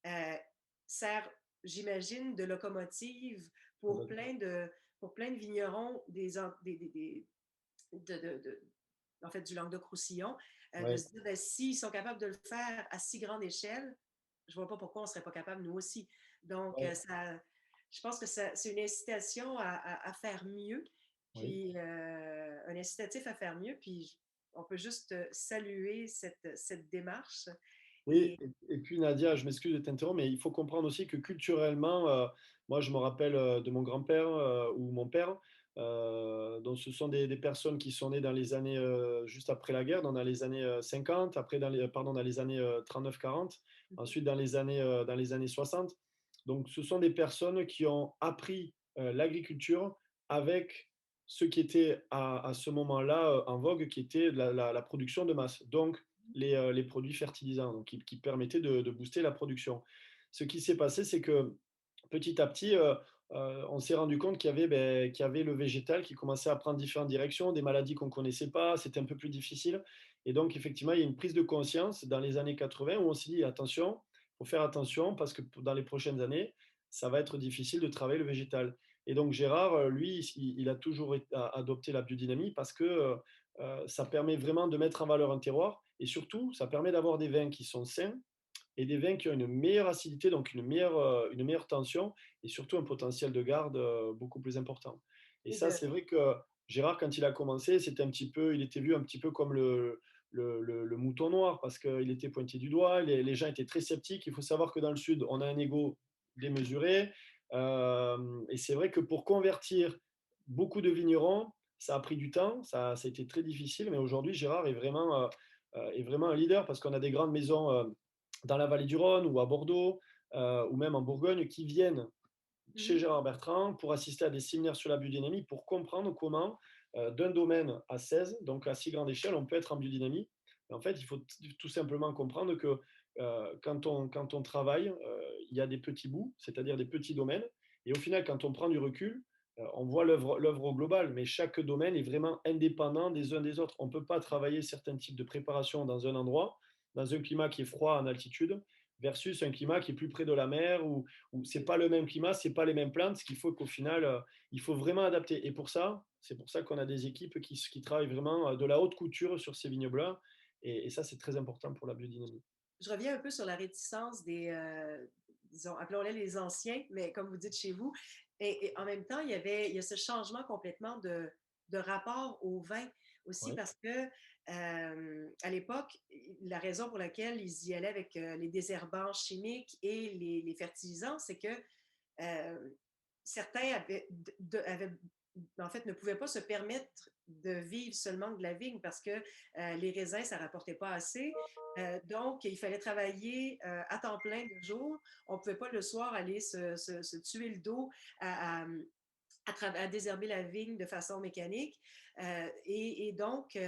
A: euh, sert, j'imagine, de locomotive pour plein de vignerons en fait, du Languedoc-Roussillon, de
C: Ouais.
A: se dire, ben, s'ils sont capables de le faire à si grande échelle, je ne vois pas pourquoi on ne serait pas capable, nous aussi. Donc,
C: Ouais.
A: je pense que c'est une incitation à faire mieux,
C: Oui.
A: puis un incitatif à faire mieux, puis on peut juste saluer cette démarche.
C: Oui,
A: Et
C: et puis Nadia, je m'excuse de t'interrompre, mais il faut comprendre aussi que culturellement, moi je me rappelle de mon grand-père ou mon père, donc ce sont des personnes qui sont nées dans les années juste après la guerre, dans les années 50, après dans les années 39-40, ensuite dans les années 60. Donc ce sont des personnes qui ont appris l'agriculture avec ce qui était à ce moment-là en vogue, qui était la production de masse. Donc les produits fertilisants, donc qui permettaient de booster la production. Ce qui s'est passé, c'est que petit à petit, on s'est rendu compte qu'il y avait le végétal qui commençait à prendre différentes directions, des maladies qu'on ne connaissait pas, c'était un peu plus difficile. Et donc, effectivement, il y a une prise de conscience dans les années 80 où on s'est dit, attention, il faut faire attention parce que dans les prochaines années, ça va être difficile de travailler le végétal. Et donc, Gérard, lui, il a toujours adopté la biodynamie parce que ça permet vraiment de mettre en valeur un terroir et surtout, ça permet d'avoir des vins qui sont sains et des vins qui ont une meilleure acidité, donc une meilleure tension et surtout un potentiel de garde beaucoup plus important. Et
A: et
C: ça,
A: de,
C: c'est vrai que Gérard, quand il a commencé, il était vu un petit peu comme le mouton noir parce qu'il était pointé du doigt, les gens étaient très sceptiques. Il faut savoir que dans le Sud, on a un ego démesuré. Et c'est vrai que pour convertir beaucoup de vignerons, ça a pris du temps, ça a été très difficile, mais aujourd'hui, Gérard est vraiment un leader parce qu'on a des grandes maisons dans la vallée du Rhône ou à Bordeaux ou même en Bourgogne qui viennent chez
A: Mhm.
C: Gérard Bertrand pour assister à des séminaires sur la biodynamie pour comprendre comment d'un domaine à 16, donc à si grande échelle, on peut être en biodynamie. En fait, il faut tout simplement comprendre que quand on travaille, il y a des petits bouts, c'est-à-dire des petits domaines. Et au final, quand on prend du recul, On voit l'œuvre au global, mais chaque domaine est vraiment indépendant des uns des autres. On ne peut pas travailler certains types de préparation dans un endroit, dans un climat qui est froid en altitude, versus un climat qui est plus près de la mer, où ce n'est pas le même climat, ce n'est pas les mêmes plantes, ce qu'il faut qu'au final, il faut vraiment adapter. Et pour ça, c'est pour ça qu'on a des équipes qui travaillent vraiment de la haute couture sur ces vignobles-là, et ça, c'est très important pour la biodynamie.
A: Je reviens un peu sur la réticence disons, appelons-les les anciens, mais comme vous dites chez vous. Et en même temps, il y a ce changement complètement de rapport au vin aussi
C: Ouais.
A: parce que à l'époque, la raison pour laquelle ils y allaient avec les désherbants chimiques et les fertilisants, c'est que euh, certains avaient, en fait, ne pouvaient pas se permettre de vivre seulement de la vigne parce que les raisins, ça ne rapportait pas assez. Donc, il fallait travailler à temps plein de jour. On ne pouvait pas le soir aller se tuer le dos à désherber la vigne de façon mécanique. Et donc,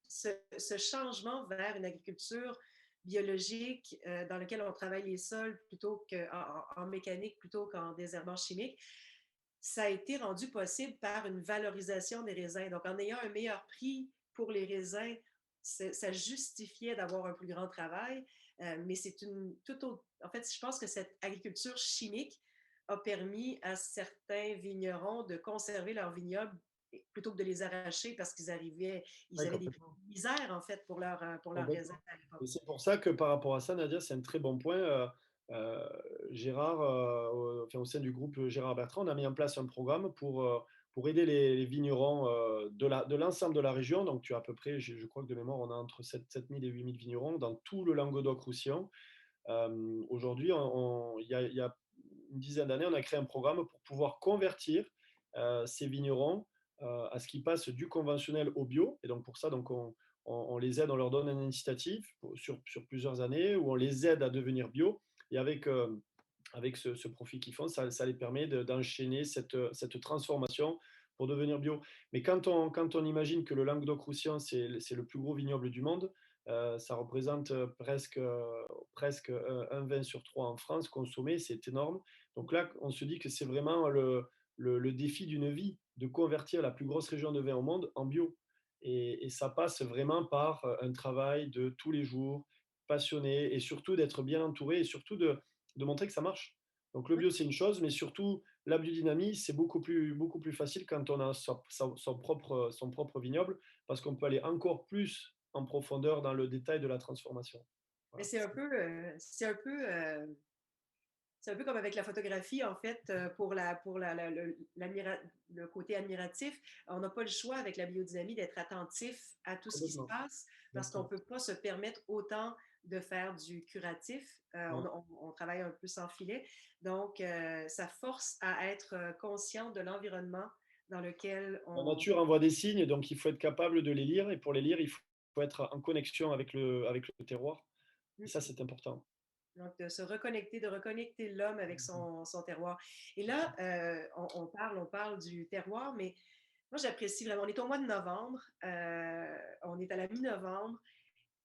A: ce changement vers une agriculture biologique dans lequel on travaille les sols plutôt qu'en mécanique plutôt qu'en désherbant chimique, ça a été rendu possible par une valorisation des raisins. Donc, en ayant un meilleur prix pour les raisins, ça justifiait d'avoir un plus grand travail, mais c'est une toute autre. En fait, je pense que cette agriculture chimique a permis à certains vignerons de conserver leurs vignobles plutôt que de les arracher parce ils
C: Ouais,
A: avaient des
C: complètement.
A: misères en fait pour leurs raisins
C: Complètement.
A: à l'époque.
C: Et c'est pour ça que par rapport à ça, Nadia, c'est un très bon point. Euh, Gérard, enfin, au sein du groupe Gérard Bertrand, on a mis en place un programme pour aider les vignerons de l'ensemble de la région. Donc, tu as à peu près, je crois que de mémoire, on a entre 7 000 et 8 000 vignerons dans tout le Languedoc-Roussillon. Aujourd'hui, il y a une dizaine d'années, on a créé un programme pour pouvoir convertir ces vignerons à ce qui passe du conventionnel au bio. Et donc, pour ça, donc, on les aide, on leur donne un incitatif sur plusieurs années où on les aide à devenir bio. Et avec ce profit qu'ils font, ça les permet d'enchaîner cette transformation pour devenir bio. Mais quand on imagine que le Languedoc-Roussillon, c'est le plus gros vignoble du monde, ça représente presque un vin sur trois en France consommé, c'est énorme. Donc là, on se dit que c'est vraiment le défi d'une vie de convertir la plus grosse région de vin au monde en bio. Et ça passe vraiment par un travail de tous les jours, passionné, et surtout d'être bien entouré, et surtout de montrer que ça marche. Donc le bio, c'est une chose, mais surtout la biodynamie, c'est beaucoup plus facile quand on a son propre vignoble, parce qu'on peut aller encore plus en profondeur dans le détail de la transformation.
A: Mais
C: Voilà.
A: c'est un peu comme avec la photographie, en fait, le côté admiratif. On n'a pas le choix avec la biodynamie d'être attentif à tout ce qui se
C: Complètement.
A: passe parce qu'on ne
C: Exactement.
A: peut pas se permettre autant de faire du curatif.
C: Ouais.
A: On travaille un peu sans filet. Donc, ça force à être conscient de l'environnement dans lequel
C: La
A: on...
C: nature envoie des signes, donc il faut être capable de les lire, et pour les lire, il faut être en connexion avec le terroir. Et ça, c'est important.
A: Donc, de reconnecter l'homme avec son terroir. Et là, on parle du terroir, mais moi, j'apprécie vraiment. On est au mois de novembre, on est à la mi-novembre,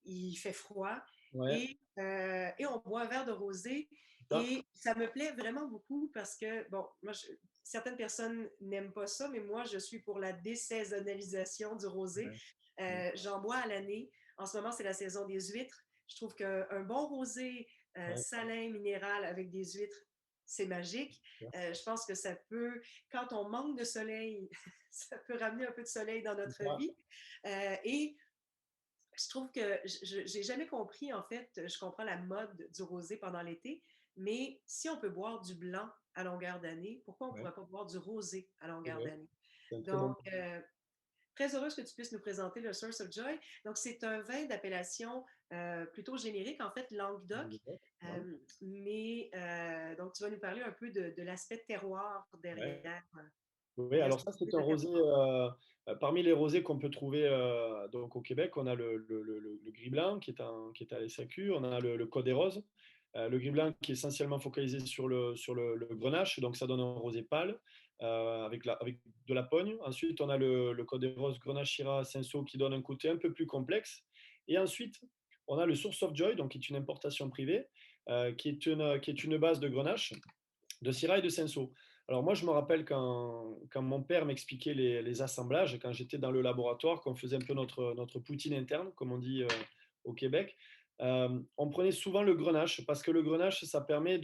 A: il fait froid
C: Ouais,
A: et on boit un verre de rosé.
C: ça.
A: Et ça me plaît vraiment beaucoup parce que, bon, certaines personnes n'aiment pas ça, mais moi, je suis pour la désaisonnalisation du rosé.
C: Ouais, ouais,
A: J'en bois à l'année. En ce moment, c'est la saison des huîtres. Je trouve qu'un bon rosé
C: ouais,
A: salin, minéral avec des huîtres, c'est magique. Je pense que ça peut, quand on manque de soleil, ça peut ramener un peu de soleil dans
C: c'est
A: notre
C: ça.
A: vie. Et je trouve que j'ai jamais compris, en fait, je comprends la mode du rosé pendant l'été, mais si on peut boire du blanc à longueur d'année, pourquoi on ne
C: Ouais,
A: pourrait pas boire du rosé à
C: c'est
A: longueur
C: vrai.
A: d'année?
C: C'est un très bon
A: Donc,
C: point.
A: très heureuse que tu puisses nous présenter le Source of Joy. Donc, c'est un vin d'appellation plutôt générique, en fait, Languedoc.
C: Ouais,
A: Donc, tu vas nous parler un peu de l'aspect terroir
C: ouais.
A: derrière,
C: Oui,
A: derrière
C: alors
A: ce
C: ça, c'est
A: type
C: un
A: de
C: rosé.
A: terroir.
C: Parmi les rosés qu'on peut trouver donc au Québec, on a le gris blanc qui est à l'SAQ, on a le Côte des Roses. Le gris blanc qui est essentiellement focalisé sur le grenache, donc ça donne un rosé pâle avec de la pogne. Ensuite, on a le Côte des Roses Grenache Syrah Cinsault qui donne un côté un peu plus complexe. Et ensuite, on a le Source of Joy, donc qui est une importation privée, qui est une base de grenache, de Syrah et de Cinsault. Alors moi, je me rappelle quand mon père m'expliquait les assemblages, quand j'étais dans le laboratoire, qu'on faisait un peu notre poutine interne, comme on dit au Québec, on prenait souvent le grenache, parce que le grenache, ça permet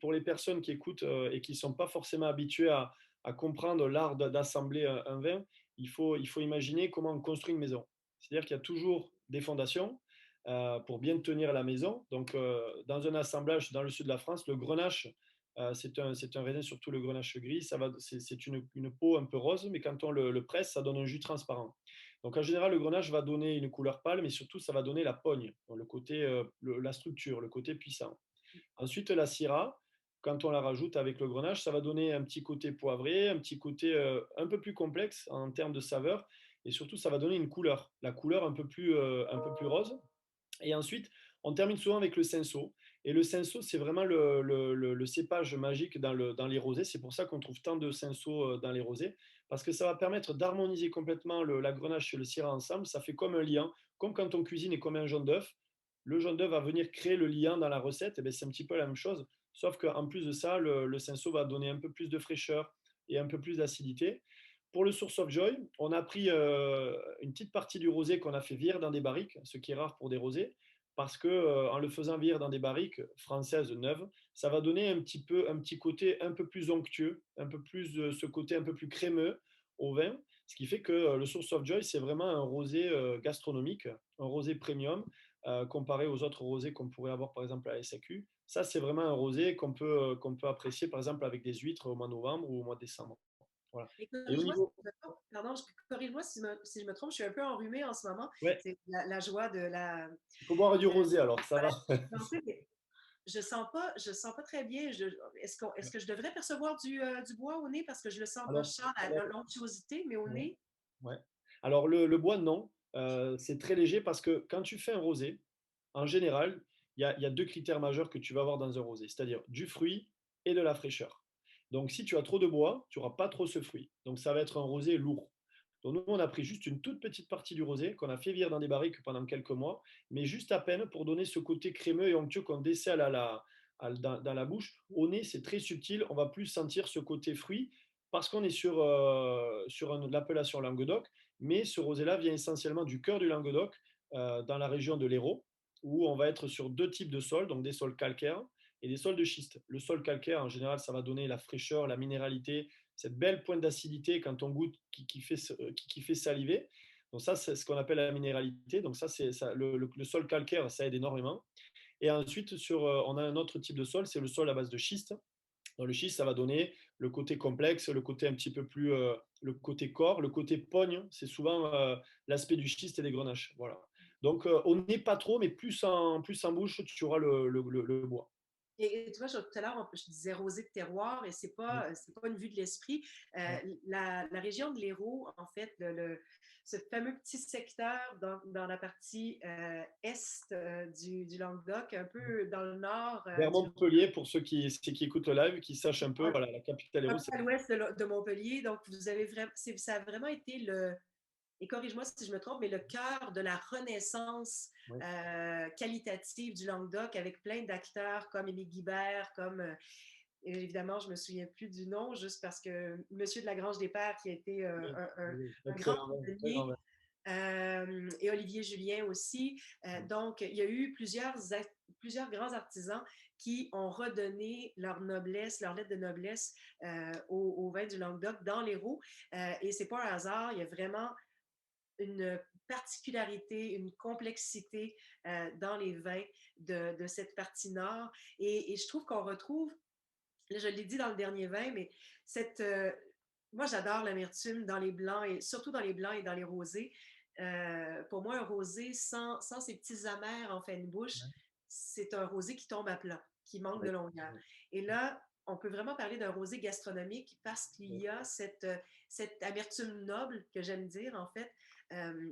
C: pour les personnes qui écoutent et qui ne sont pas forcément habituées à comprendre l'art d'assembler un vin, il faut imaginer comment on construit une maison. C'est-à-dire qu'il y a toujours des fondations pour bien tenir la maison. Donc, dans un assemblage dans le sud de la France, le grenache, c'est un raisin, surtout le grenache gris. C'est une peau un peu rose, mais quand on le presse, ça donne un jus transparent. Donc, en général, le grenache va donner une couleur pâle, mais surtout, ça va donner la pogne, donc le côté, la structure, le côté puissant. Ensuite, la syrah, quand on la rajoute avec le grenache, ça va donner un petit côté poivré, un petit côté un peu plus complexe en termes de saveur, et surtout, ça va donner une couleur, la couleur un peu plus rose. Et ensuite, on termine souvent avec le cinsault. Et le cinsault, c'est vraiment le cépage magique dans les rosés. C'est pour ça qu'on trouve tant de cinsault dans les rosés, parce que ça va permettre d'harmoniser complètement la grenache et le syrah ensemble. Ça fait comme un liant, comme quand on cuisine et comme un jaune d'œuf. Le jaune d'œuf va venir créer le liant dans la recette. Et bien, c'est un petit peu la même chose, sauf qu'en plus de ça, le cinsault va donner un peu plus de fraîcheur et un peu plus d'acidité. Pour le Source of Joy, on a pris une petite partie du rosé qu'on a fait vieillir dans des barriques, ce qui est rare pour des rosés, parce que en le faisant vieillir dans des barriques françaises neuves, ça va donner un petit côté un peu plus onctueux, un peu plus ce côté un peu plus crémeux au vin, ce qui fait que le Source of Joy, c'est vraiment un rosé gastronomique, un rosé premium, comparé aux autres rosés qu'on pourrait avoir par exemple à la SAQ. Ça, c'est vraiment un rosé qu'on peut apprécier par exemple avec des huîtres au mois de novembre ou au mois de décembre. Voilà.
A: Et
C: Et au
A: corrige-moi si
C: niveau,
A: je me trompe, pardon, corrige-moi si je me trompe, je suis un peu enrhumée en ce moment.
C: ouais,
A: C'est la joie de la.
C: il faut boire du rosé alors, ça va.
A: Voilà, mais je sens pas très bien. Est-ce que je devrais percevoir du bois au nez parce que je le sens pas? Je
C: Alors,
A: sens l'onctuosité, mais au
C: ouais,
A: nez.
C: ouais. Alors le bois, non. C'est très léger parce que quand tu fais un rosé, en général, il y a deux critères majeurs que tu vas avoir dans un rosé, c'est-à-dire du fruit et de la fraîcheur. Donc si tu as trop de bois, tu n'auras pas trop ce fruit. Donc ça va être un rosé lourd. Donc nous, on a pris juste une toute petite partie du rosé qu'on a fait vieillir dans des barriques pendant quelques mois, mais juste à peine pour donner ce côté crémeux et onctueux qu'on décèle dans la bouche. Au nez, c'est très subtil, on va plus sentir ce côté fruit parce qu'on est sur l'appellation Languedoc, mais ce rosé-là vient essentiellement du cœur du Languedoc, dans la région de l'Hérault, où on va être sur deux types de sols, donc des sols calcaires et des sols de schiste. Le sol calcaire, en général, ça va donner la fraîcheur, la minéralité, cette belle pointe d'acidité quand on goûte qui fait saliver. Donc ça, c'est ce qu'on appelle la minéralité. Donc ça, c'est ça, le sol calcaire, ça aide énormément. Et ensuite, on a un autre type de sol, c'est le sol à base de schiste. Dans le schiste, ça va donner le côté complexe, le côté un petit peu plus, le côté corps, le côté pogne. C'est souvent l'aspect du schiste et des grenaches. Voilà. Donc, on n'est pas trop, mais plus en bouche, tu auras le bois.
A: Et tu vois, tout à l'heure, je disais rosé de terroir et c'est pas une vue de l'esprit.
C: Ouais.
A: La région de l'Hérault, en fait, ce fameux petit secteur dans la partie est du Languedoc, un peu dans le nord
C: Vers
A: du
C: Montpellier, pour ceux qui écoutent le live, qui sachent un peu,
A: Languedoc,
C: voilà, la capitale
A: un
C: Hérault,
A: peu à l'ouest de Montpellier. Donc, vous avez vraiment, ça a vraiment été et corrige-moi si je me trompe, mais le cœur de la renaissance
C: ouais.
A: qualitative du Languedoc avec plein d'acteurs comme Émile Guibert, comme évidemment, je me souviens plus du nom, juste parce que Monsieur de la Grange des Pères, qui a été
C: Oui, oui,
A: un grand
C: excellent, ouais, très grand,
A: prisonnier,
C: ouais.
A: et Olivier Julien aussi. Donc, il y a eu plusieurs grands artisans qui ont redonné leur noblesse, leur lettre de noblesse au vin du Languedoc dans l'Hérault. Et c'est pas un hasard, il y a vraiment une particularité, une complexité dans les vins de cette partie nord. Et je trouve qu'on retrouve, là je l'ai dit dans le dernier vin, mais cette, moi j'adore l'amertume dans les blancs, et surtout dans les blancs et dans les rosés. Pour moi, un rosé sans ces petits amers en fin de bouche,
C: Ouais,
A: c'est un rosé qui tombe à plat, qui manque de
C: ouais,
A: longueur. Et là, on peut vraiment parler d'un rosé gastronomique parce qu'il
C: ouais,
A: y a cette amertume noble, que j'aime dire en fait,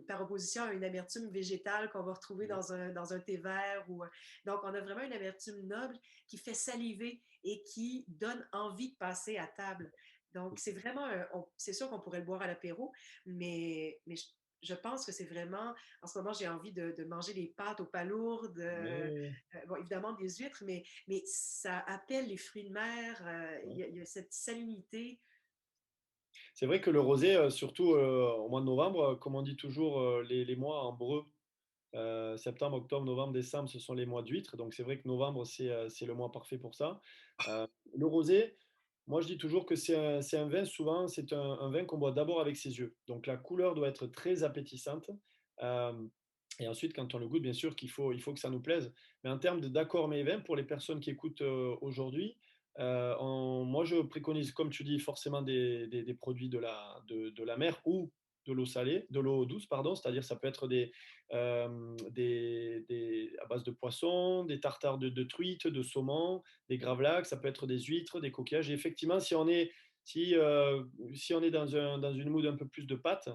A: par opposition à une amertume végétale qu'on va retrouver
C: ouais.
A: dans un thé vert. Donc, on a vraiment une amertume noble qui fait saliver et qui donne envie de passer à table. Donc, c'est vraiment, c'est sûr qu'on pourrait le boire à l'apéro, mais je pense que c'est vraiment, en ce moment, j'ai envie de manger des pâtes aux palourdes,
C: Mais
A: bon, évidemment des huîtres, mais ça appelle les fruits de mer,
C: ouais.
A: il y a cette salinité.
C: C'est vrai que le rosé, surtout au mois de novembre, comme on dit toujours, les mois en breu, septembre, octobre, novembre, décembre, ce sont les mois d'huîtres. Donc c'est vrai que novembre, c'est le mois parfait pour ça. Euh, le rosé, moi je dis toujours que c'est un vin, souvent, c'est un vin qu'on boit d'abord avec ses yeux. Donc la couleur doit être très appétissante. Euh, et ensuite, quand on le goûte, bien sûr il faut que ça nous plaise. Mais en termes d'accord mais vin, pour les personnes qui écoutent aujourd'hui, moi je préconise, comme tu dis, forcément des produits de la mer ou de l'eau salée, de l'eau douce, pardon, c'est-à-dire ça peut être à base de poissons, des tartares de truites, de saumon, des gravlax, ça peut être des huîtres, des coquillages. Et effectivement, si, si on est dans une mood un peu plus de pâtes,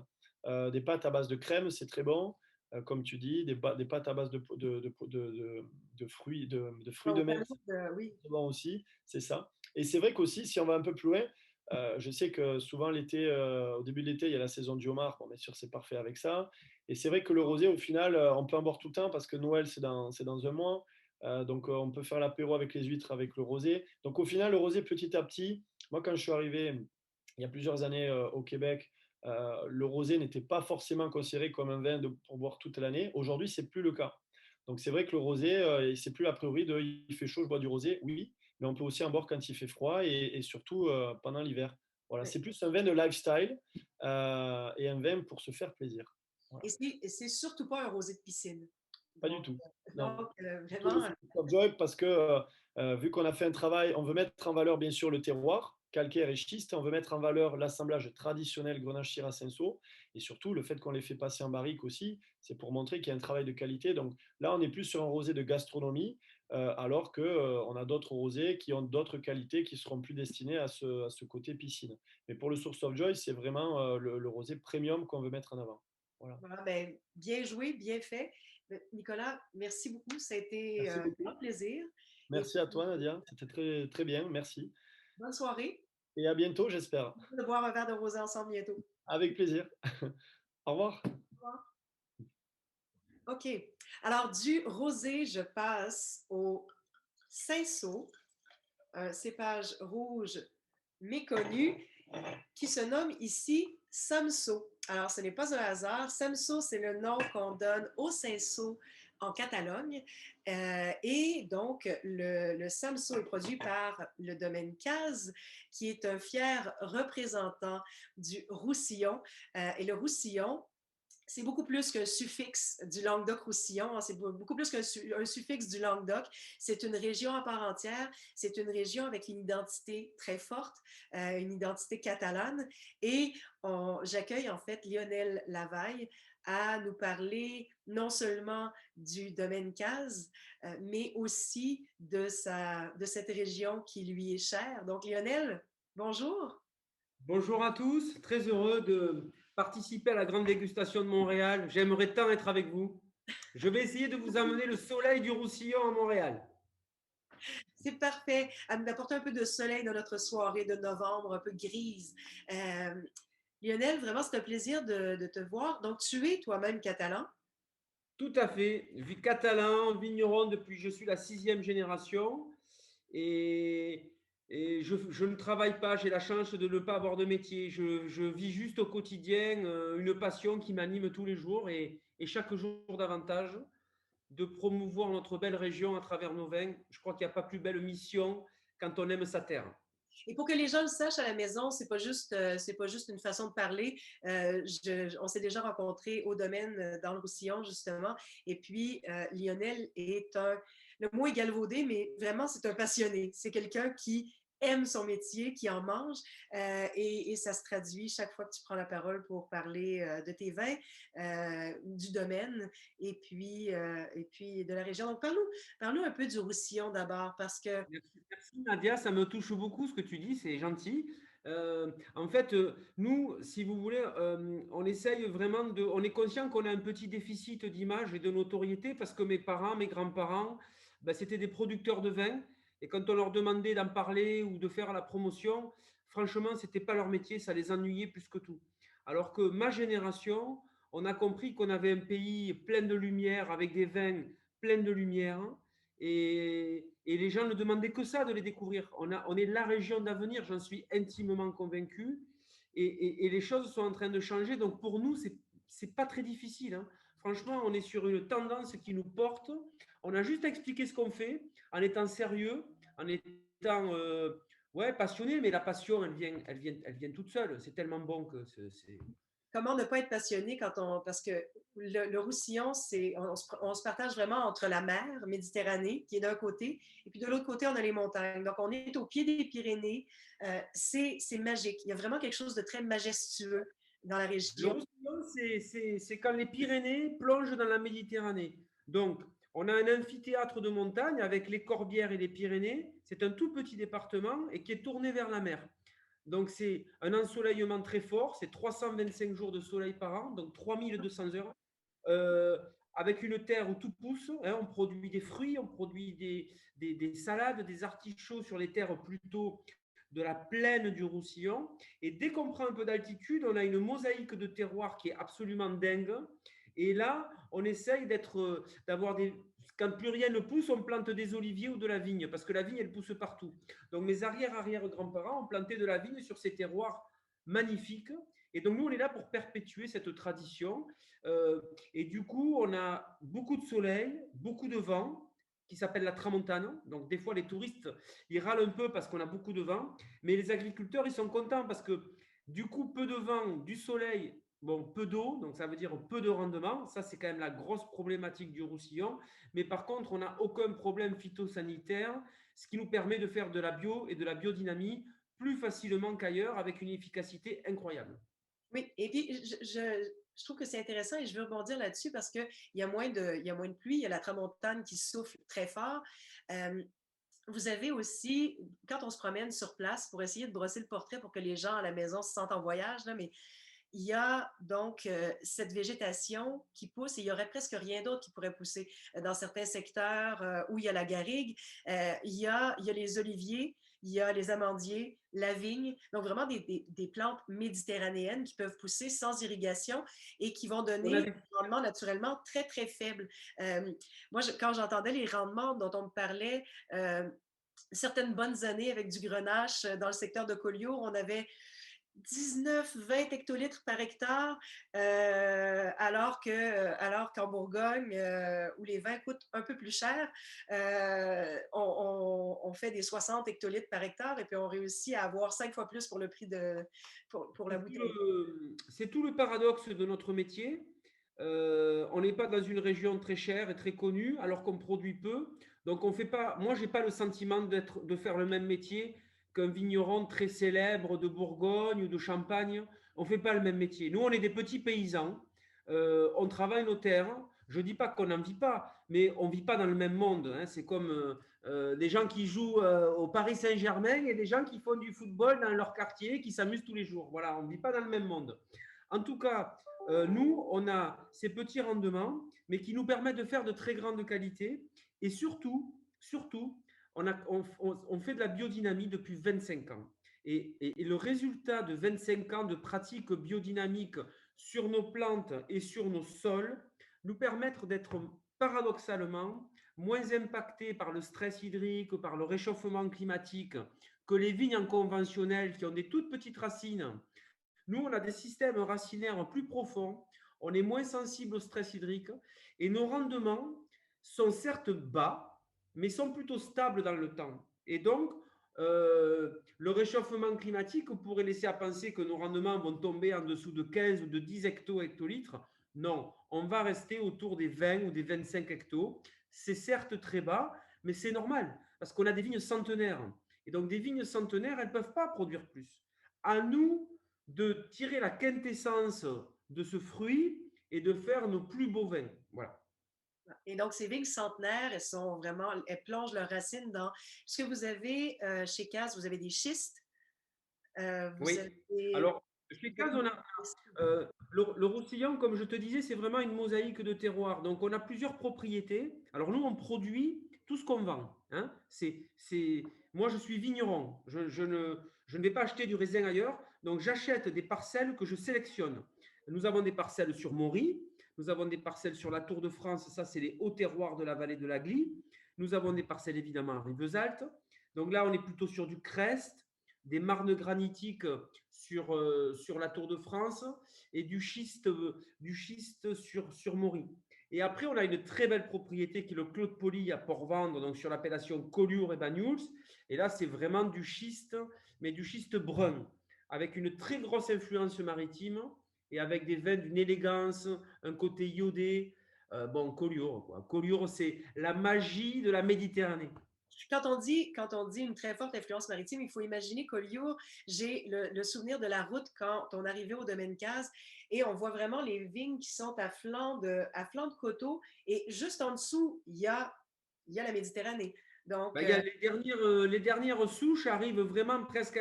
C: des pâtes à base de crème, c'est très bon. Comme tu dis, des pâtes à base de fruits
A: Au
C: de mer,
A: palourdes, oui.
C: c'est bon aussi, c'est ça. Et c'est vrai qu'aussi, si on va un peu plus loin, je sais que souvent l'été, au début de l'été, il y a la saison du homard. Bon, bien sûr, c'est parfait avec ça. Et c'est vrai que le rosé, au final, on peut en boire tout le temps parce que Noël, c'est dans un mois. Donc, on peut faire l'apéro avec les huîtres, avec le rosé. Donc, au final, le rosé, petit à petit, moi, quand je suis arrivé il y a plusieurs années au Québec, le rosé n'était pas forcément considéré comme un vin pour boire toute l'année. Aujourd'hui, c'est plus le cas. Donc, c'est vrai que le rosé, c'est plus a priori de il fait chaud, je bois du rosé. Oui, mais on peut aussi en boire quand il fait froid et surtout pendant l'hiver. Voilà,
A: Oui.
C: c'est plus un vin de lifestyle et un vin pour se faire plaisir. Voilà.
A: Et c'est surtout pas un rosé de piscine.
C: Pas du
A: Donc,
C: tout. Non.
A: donc
C: Plutôt le
A: vraiment,
C: Source of Joy parce que vu qu'on a fait un travail, on veut mettre en valeur bien sûr le terroir, calcaire et schiste, on veut mettre en valeur l'assemblage traditionnel Grenache Syrah Cinsault et surtout le fait qu'on les fait passer en barrique aussi, c'est pour montrer qu'il y a un travail de qualité. Donc là, on est plus sur un rosé de gastronomie, alors que on a d'autres rosés qui ont d'autres qualités qui seront plus destinés à ce côté piscine. Mais pour le Source of Joy, c'est vraiment le rosé premium qu'on veut mettre en avant. Voilà.
A: voilà, ben, bien joué, bien fait. Nicolas, merci beaucoup. Ça a été
C: Merci
A: un grand
C: beaucoup.
A: plaisir. Et
C: Merci à toi, Nadia. C'était très, très bien. Merci.
A: bonne soirée.
C: Et à bientôt, j'espère.
A: On va boire un verre de rosé ensemble bientôt.
C: Avec plaisir. Au revoir.
A: Au revoir. OK. Alors, du rosé, je passe au cinsault, un cépage rouge méconnu qui se nomme ici Samso. Alors, ce n'est pas un hasard. Samso, c'est le nom qu'on donne au cinsault en Catalogne. Et donc, le Samso est produit par le domaine Caz, qui est un fier représentant du Roussillon. Et le Roussillon, c'est beaucoup plus qu'un suffixe du Languedoc-Roussillon, c'est beaucoup plus qu'un suffixe du Languedoc. C'est une région à part entière, c'est une région avec une identité très forte, une identité catalane. Et j'accueille en fait Lionel Lavaille à nous parler non seulement du domaine Caz, mais aussi de cette région qui lui est chère. Donc Lionel, bonjour.
D: Bonjour à tous, très heureux de participer à la grande dégustation de Montréal. J'aimerais tant être avec vous. Je vais essayer de vous amener le soleil du Roussillon à Montréal.
A: C'est parfait. D'apporter un peu de soleil dans notre soirée de novembre, un peu grise. Lionel, vraiment, c'est un plaisir de te voir. Donc, tu es toi-même catalan.
D: Tout à fait. Vie catalan, vigneron depuis je suis la sixième génération. Et, et je ne travaille pas, j'ai la chance de ne pas avoir de métier. Je vis juste au quotidien une passion qui m'anime tous les jours et chaque jour davantage de promouvoir notre belle région à travers nos vins. Je crois qu'il n'y a pas plus belle mission quand on aime sa terre.
A: Et pour que les gens le sachent à la maison, c'est pas juste une façon de parler. On s'est déjà rencontrés au domaine dans le Roussillon, justement. Et puis, Lionel est le mot est galvaudé, mais vraiment, c'est un passionné. C'est quelqu'un qui aime son métier, qui en mange, et ça se traduit chaque fois que tu prends la parole pour parler de tes vins, du domaine, et puis de la région. Donc, parle-nous un peu du Roussillon d'abord, parce que
D: Merci Nadia, ça me touche beaucoup ce que tu dis, c'est gentil. En fait, nous, si vous voulez, on essaye vraiment on est conscient qu'on a un petit déficit d'image et de notoriété parce que mes parents, mes grands-parents, ben, c'était des producteurs de vin et quand on leur demandait d'en parler ou de faire la promotion, franchement, c'était pas leur métier, ça les ennuyait plus que tout. Alors que ma génération, on a compris qu'on avait un pays plein de lumière, avec des vins pleins de lumière. Et les gens ne demandaient que ça, de les découvrir. On est la région d'avenir, j'en suis intimement convaincu. Et les choses sont en train de changer. Donc pour nous, c'est pas très difficile, hein. Franchement, on est sur une tendance qui nous porte. On a juste à expliquer ce qu'on fait en étant sérieux, en étant ouais, passionné. Mais la passion, elle vient toute seule. C'est tellement bon que c'est.
A: Comment ne pas être passionné quand on. Parce que le Roussillon, on se partage vraiment entre la mer Méditerranée, qui est d'un côté, et puis de l'autre côté, on a les montagnes. Donc, on est au pied des Pyrénées. C'est magique. Il y a vraiment quelque chose de très majestueux dans la
D: Le
A: région.
D: Roussillon, c'est quand les Pyrénées plongent dans la Méditerranée. Donc, on a un amphithéâtre de montagne avec les Corbières et les Pyrénées. C'est un tout petit département et qui est tourné vers la mer. Donc, c'est un ensoleillement très fort. C'est 325 jours de soleil par an, donc 3200 heures. Euh, Avec une terre où tout pousse, hein, on produit des fruits, on produit des salades, des artichauts sur les terres plutôt de la plaine du Roussillon. Et dès qu'on prend un peu d'altitude, on a une mosaïque de terroirs qui est absolument dingue. Et là, on essaye d'avoir des. Quand plus rien ne pousse, on plante des oliviers ou de la vigne, parce que la vigne, elle pousse partout. Donc mes arrière-arrière-grands-parents ont planté de la vigne sur ces terroirs magnifiques. Et donc nous, on est là pour perpétuer cette tradition. Et du coup, on a beaucoup de soleil, beaucoup de vent, qui s'appelle la tramontane. Donc des fois, les touristes, ils râlent un peu parce qu'on a beaucoup de vent, mais les agriculteurs, ils sont contents parce que du coup, peu de vent, du soleil, bon, peu d'eau, donc ça veut dire peu de rendement. Ça, c'est quand même la grosse problématique du Roussillon. Mais par contre, on n'a aucun problème phytosanitaire, ce qui nous permet de faire de la bio et de la biodynamie plus facilement qu'ailleurs avec une efficacité incroyable.
A: Oui, et puis je trouve que c'est intéressant et je veux rebondir là-dessus parce qu'il y a moins de pluie, il y a la tramontane qui souffle très fort. Vous avez aussi, quand on se promène sur place pour essayer de brosser le portrait pour que les gens à la maison se sentent en voyage, là, mais il y a donc cette végétation qui pousse et il n'y aurait presque rien d'autre qui pourrait pousser dans certains secteurs où il y a la garrigue. Il y a les oliviers, il y a les amandiers, la vigne. Donc vraiment des plantes méditerranéennes qui peuvent pousser sans irrigation et qui vont donner
D: Des...
A: un rendement naturellement très, très faible. Moi, quand j'entendais les rendements dont on me parlait, certaines bonnes années avec du grenache dans le secteur de Collioure, on avait 19-20 hectolitres par hectare, alors qu'en Bourgogne, où les vins coûtent un peu plus cher, on fait des 60 hectolitres par hectare et puis on réussit à avoir 5 fois plus pour le prix pour la bouteille.
D: C'est tout le paradoxe de notre métier. On n'est pas dans une région très chère et très connue, alors qu'on produit peu. Donc on fait pas. Moi, j'ai pas le sentiment de faire le même métier qu'un vigneron très célèbre de Bourgogne ou de Champagne. On fait pas le même métier. Nous, on est des petits paysans. On travaille nos terres. Je dis pas qu'on n'en vit pas, mais on vit pas dans le même monde, hein. C'est comme des gens qui jouent au Paris Saint-Germain et des gens qui font du football dans leur quartier, qui s'amusent tous les jours. Voilà, on ne vit pas dans le même monde. En tout cas, nous, on a ces petits rendements, mais qui nous permettent de faire de très grandes qualités. Et surtout, on fait de la biodynamie depuis 25 ans. Et le résultat de 25 ans de pratique biodynamique sur nos plantes et sur nos sols nous permettent d'être paradoxalement moins impactés par le stress hydrique, par le réchauffement climatique que les vignes conventionnelles qui ont des toutes petites racines. Nous, on a des systèmes racinaires plus profonds, on est moins sensible au stress hydrique et nos rendements sont certes bas, mais sont plutôt stables dans le temps. Et donc, le réchauffement climatique pourrait laisser à penser que nos rendements vont tomber en dessous de 15 ou de 10 hectolitres. Non, on va rester autour des 20 ou des 25 hectos. C'est certes très bas, mais c'est normal parce qu'on a des vignes centenaires. Et donc, des vignes centenaires, elles ne peuvent pas produire plus. À nous de tirer la quintessence de ce fruit et de faire nos plus beaux vins. Voilà.
A: Et donc, ces vignes centenaires, elles plongent leurs racines dans. Est-ce que vous avez, chez Casse, vous avez des schistes?
D: Oui. Alors, chez Caz, on a le Roussillon, comme je te disais, c'est vraiment une mosaïque de terroirs. Donc, on a plusieurs propriétés. Alors, nous, on produit tout ce qu'on vend, hein. Moi, je suis vigneron. Je ne vais pas acheter du raisin ailleurs. Donc, j'achète des parcelles que je sélectionne. Nous avons des parcelles sur Maury, nous avons des parcelles sur la Tour de France, ça c'est les hauts terroirs de la vallée de la Glie. Nous avons des parcelles évidemment à Rivesaltes. Donc là, on est plutôt sur du crest, des marnes granitiques sur la Tour de France et du schiste sur Maury. Et après, on a une très belle propriété qui est le Claude Poli à Port-Vendre, donc sur l'appellation Collioure et Banyuls. Et là, c'est vraiment du schiste, mais du schiste brun, avec une très grosse influence maritime et avec des vins d'une élégance, un côté iodé. Bon, Collioure, quoi. Collioure, c'est la magie de la Méditerranée.
A: Quand on dit une très forte influence maritime, il faut imaginer Collioure. J'ai le souvenir de la route quand on arrivait au domaine Cazes et on voit vraiment les vignes qui sont à flanc de coteau et juste en dessous, il y a la Méditerranée. Donc,
D: Il y a les dernières souches arrivent vraiment presque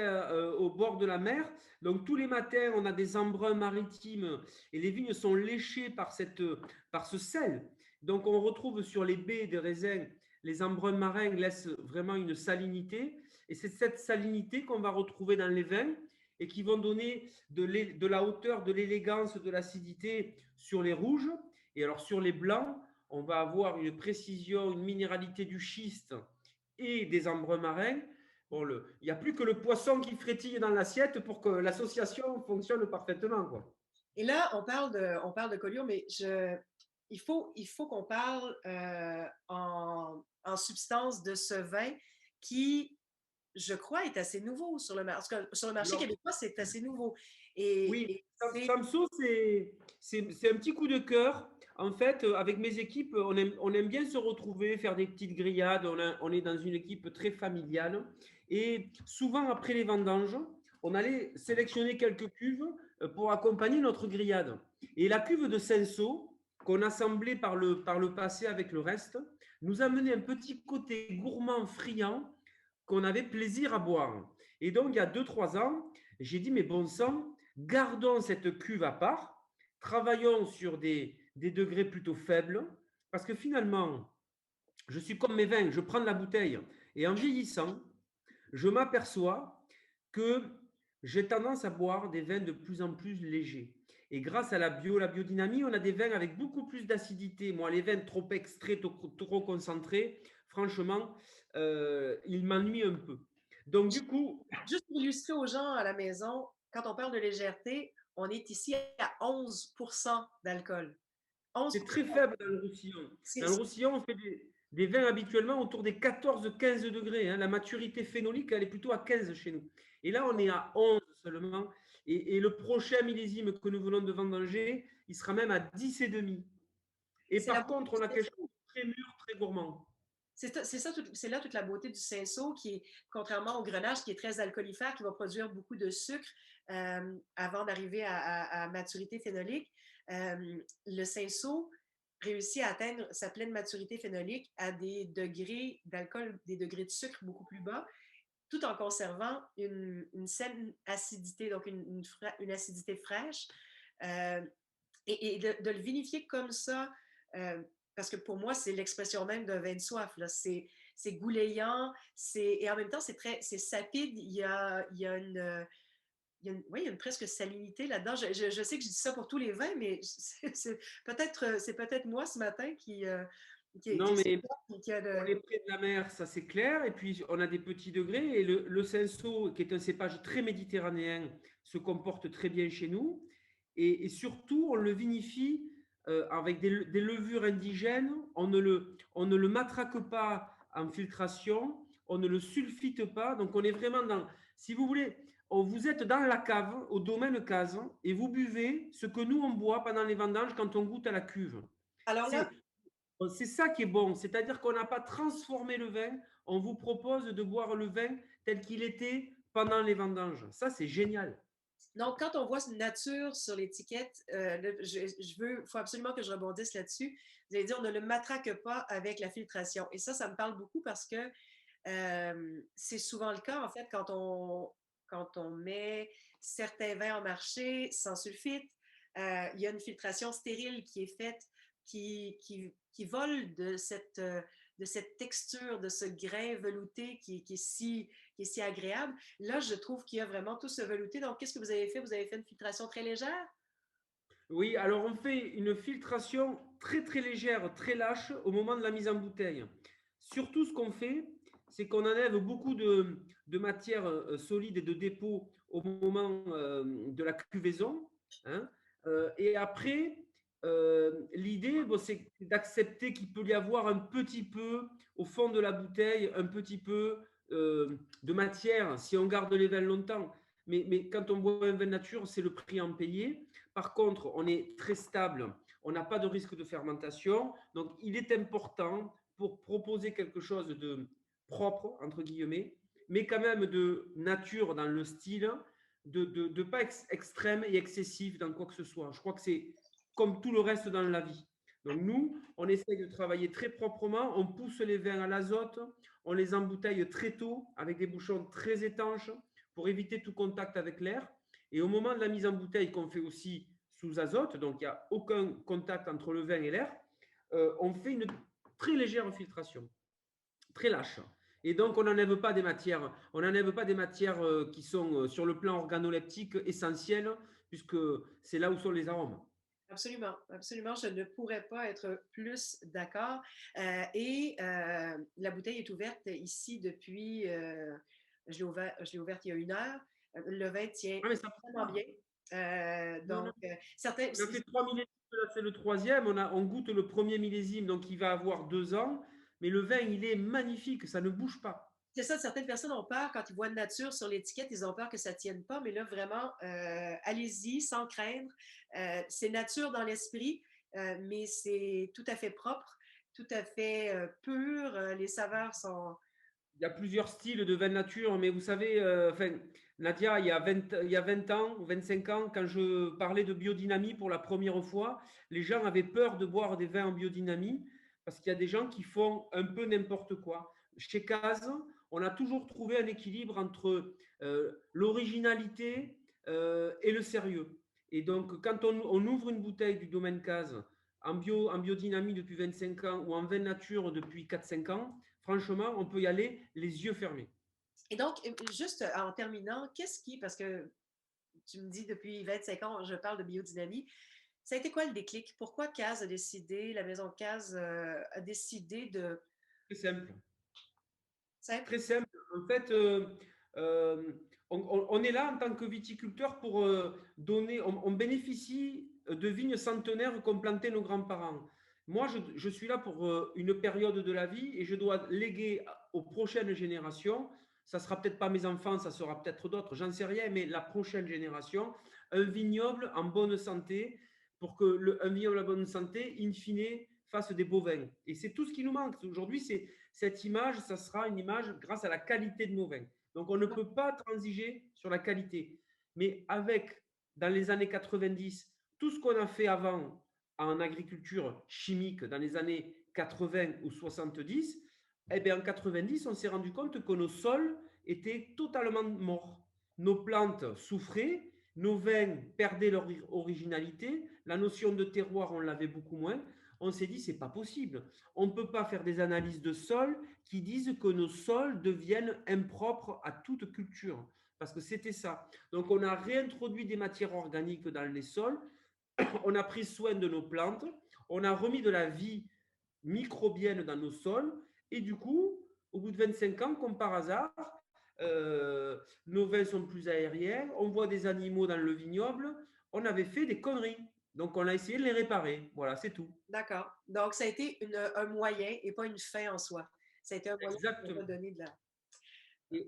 D: au bord de la mer. Donc tous les matins, on a des embruns maritimes et les vignes sont léchées par ce sel. Donc on retrouve sur les baies des raisins, les embruns marins laissent vraiment une salinité. Et c'est cette salinité qu'on va retrouver dans les vins et qui vont donner de la hauteur, de l'élégance, de l'acidité sur les rouges. Et alors sur les blancs, on va avoir une précision, une minéralité du schiste et des embruns marins. Bon, il n'y a plus que le poisson qui frétille dans l'assiette pour que l'association fonctionne parfaitement, quoi.
A: et là, on parle de Collioure, mais il faut qu'on parle en substance de ce vin qui, je crois, est assez nouveau sur le marché. Sur le marché
D: Alors,
A: québécois, c'est assez nouveau.
D: oui,
A: Et c'est
D: Samso, c'est un petit coup de cœur. En fait, avec mes équipes, on aime bien se retrouver, faire des petites grillades. On est dans une équipe très familiale. Et souvent, après les vendanges, on allait sélectionner quelques cuves pour accompagner notre grillade. Et la cuve de Cinsault, qu'on assemblait par le passé avec le reste, nous amenait un petit côté gourmand, friand, qu'on avait plaisir à boire. Et donc, il y a 2-3 ans, j'ai dit, mais bon sang, gardons cette cuve à part, travaillons sur des degrés plutôt faibles, parce que finalement, je suis comme mes vins, je prends la bouteille, et en vieillissant, je m'aperçois que j'ai tendance à boire des vins de plus en plus légers. Et grâce à la biodynamie, on a des vins avec beaucoup plus d'acidité. Moi, les vins trop extraits, trop concentrés, franchement, ils m'ennuient un peu. Donc, du coup,
A: juste pour illustrer aux gens à la maison, quand on parle de légèreté, on est ici à 11% d'alcool.
D: c'est
A: 11%.
D: très faible dans le Roussillon.
A: C'est
D: Dans le Roussillon, on fait des vins habituellement autour des 14-15 degrés, hein. La maturité phénolique, elle est plutôt à 15 chez nous. Et là, on est à 11 seulement. Et le prochain millésime que nous venons de vendanger, il sera même à 10 et demi. Et
A: c'est la
D: par
A: beauté
D: contre,
A: du
D: on a quelque
A: Cinsault.
D: chose de très mûr, très gourmand.
A: C'est là toute la beauté du Cinsault qui est, contrairement au Grenache, qui est très alcoolifère, qui va produire beaucoup de sucre avant d'arriver à maturité phénolique. Le Cinsault réussit à atteindre sa pleine maturité phénolique à des degrés d'alcool, des degrés de sucre beaucoup plus bas, tout en conservant une saine acidité, donc une acidité fraîche. Euh, et de le vinifier comme ça, parce que pour moi, c'est l'expression même d'un vin de soif. Là. C'est goulayant, et en même temps, c'est sapide. Oui, il y a une presque salinité là-dedans. Je sais que je dis ça pour tous les vins, mais c'est peut-être moi ce matin
D: Non, mais
A: qui a
D: on est près de la mer, ça c'est clair. Et puis, on a des petits degrés. Et le Cinsault, qui est un cépage très méditerranéen, se comporte très bien chez nous. Et surtout, on le vinifie avec des levures indigènes. On ne le matraque pas en filtration. On ne le sulfite pas. Donc, on est vraiment dans, si vous voulez, vous êtes dans la cave, au domaine Cazes, et vous buvez ce que nous, on boit pendant les vendanges quand on goûte à la cuve.
A: Alors là,
D: C'est ça qui est bon, c'est-à-dire qu'on n'a pas transformé le vin, on vous propose de boire le vin tel qu'il était pendant les vendanges. Ça, c'est génial.
A: donc, quand on voit une nature sur l'étiquette, il faut absolument que je rebondisse là-dessus. Vous avez dit, on ne le matraque pas avec la filtration. Et ça me parle beaucoup parce que c'est souvent le cas, en fait, quand on met certains vins en marché sans sulfite. Il y a une filtration stérile qui est faite qui vole de cette texture, de ce grain velouté qui est si agréable. Là, je trouve qu'il y a vraiment tout ce velouté. Donc, qu'est-ce que vous avez fait? Vous avez fait une filtration très légère?
D: Oui, alors on fait une filtration très très légère, très lâche au moment de la mise en bouteille. Surtout, ce qu'on fait, c'est qu'on enlève beaucoup de matière solide et de dépôt au moment de la cuvaison, hein. Et après, l'idée, bon, c'est d'accepter qu'il peut y avoir un petit peu au fond de la bouteille, un petit peu de matière si on garde les vins longtemps. Mais quand on boit un vin nature, c'est le prix à en payer. Par contre, on est très stable, on n'a pas de risque de fermentation. Donc, il est important pour proposer quelque chose de propre, entre guillemets, mais quand même de nature dans le style, de pas extrême et excessif dans quoi que ce soit. Je crois que c'est comme tout le reste dans la vie. Donc, nous, on essaye de travailler très proprement, on pousse les vins à l'azote, on les embouteille très tôt avec des bouchons très étanches pour éviter tout contact avec l'air. Et au moment de la mise en bouteille, qu'on fait aussi sous azote, donc il n'y a aucun contact entre le vin et l'air, on fait une très légère filtration, très lâche. Et donc, on n'enlève pas des matières, qui sont sur le plan organoleptique essentielles, puisque c'est là où sont les arômes.
A: Absolument, absolument. Je ne pourrais pas être plus d'accord. La bouteille est ouverte ici depuis, je l'ai ouverte il y a 1 heure. Le vin tient
D: Ah, mais ça
A: vraiment bien.
D: non, non.
A: Certains.
D: On a fait 3 millésimes, là c'est le troisième. On goûte le premier millésime, donc il va avoir 2 ans. Mais le vin, il est magnifique, ça ne bouge pas.
A: C'est ça, certaines personnes ont peur quand ils voient de nature sur l'étiquette, ils ont peur que ça ne tienne pas, mais là, vraiment, allez-y sans craindre. C'est nature dans l'esprit, mais c'est tout à fait propre, tout à fait pur. Les saveurs sont.
D: Il y a plusieurs styles de vin nature, mais vous savez, enfin, Nadia, il y a 20 ans ou 25 ans, quand je parlais de biodynamie pour la première fois, les gens avaient peur de boire des vins en biodynamie parce qu'il y a des gens qui font un peu n'importe quoi. Chez Caz, on a toujours trouvé un équilibre entre l'originalité et le sérieux. Et donc, quand on ouvre une bouteille du domaine Caz en biodynamie depuis 25 ans ou en vin nature depuis 4-5 ans, franchement, on peut y aller les yeux fermés.
A: Et donc, juste en terminant, parce que tu me dis depuis 25 ans, je parle de biodynamie, ça a été quoi le déclic? Pourquoi la maison Caz a décidé de.
D: Très simple.
A: Simple?
D: Très simple. En fait, euh, on est là en tant que viticulteur pour donner, on bénéficie de vignes centenaires qu'ont plantées nos grands-parents. Moi, je suis là pour une période de la vie et je dois léguer aux prochaines générations, ça sera peut-être pas mes enfants, ça sera peut-être d'autres, j'en sais rien, mais la prochaine génération, un vignoble en bonne santé pour que un vignoble en bonne santé, in fine, fasse des beaux vins. Et c'est tout ce qui nous manque. Aujourd'hui, cette image, ça sera une image grâce à la qualité de nos vins. Donc, on ne peut pas transiger sur la qualité. Mais avec, dans les années 90, tout ce qu'on a fait avant en agriculture chimique dans les années 80 ou 70, eh bien, en 90, on s'est rendu compte que nos sols étaient totalement morts. Nos plantes souffraient, nos vins perdaient leur originalité, la notion de terroir, on l'avait beaucoup moins. On s'est dit, c'est pas possible. On ne peut pas faire des analyses de sol qui disent que nos sols deviennent impropres à toute culture. Parce que c'était ça. Donc, on a réintroduit des matières organiques dans les sols, on a pris soin de nos plantes, on a remis de la vie microbienne dans nos sols, et du coup, au bout de 25 ans, comme par hasard, nos vins sont plus aériens, on voit des animaux dans le vignoble, on avait fait des conneries. Donc, on a essayé de les réparer. Voilà, c'est tout.
A: D'accord. Donc, ça a été un moyen et pas une fin en soi. Ça a été un moyen
D: Exactement.
A: de donner de la.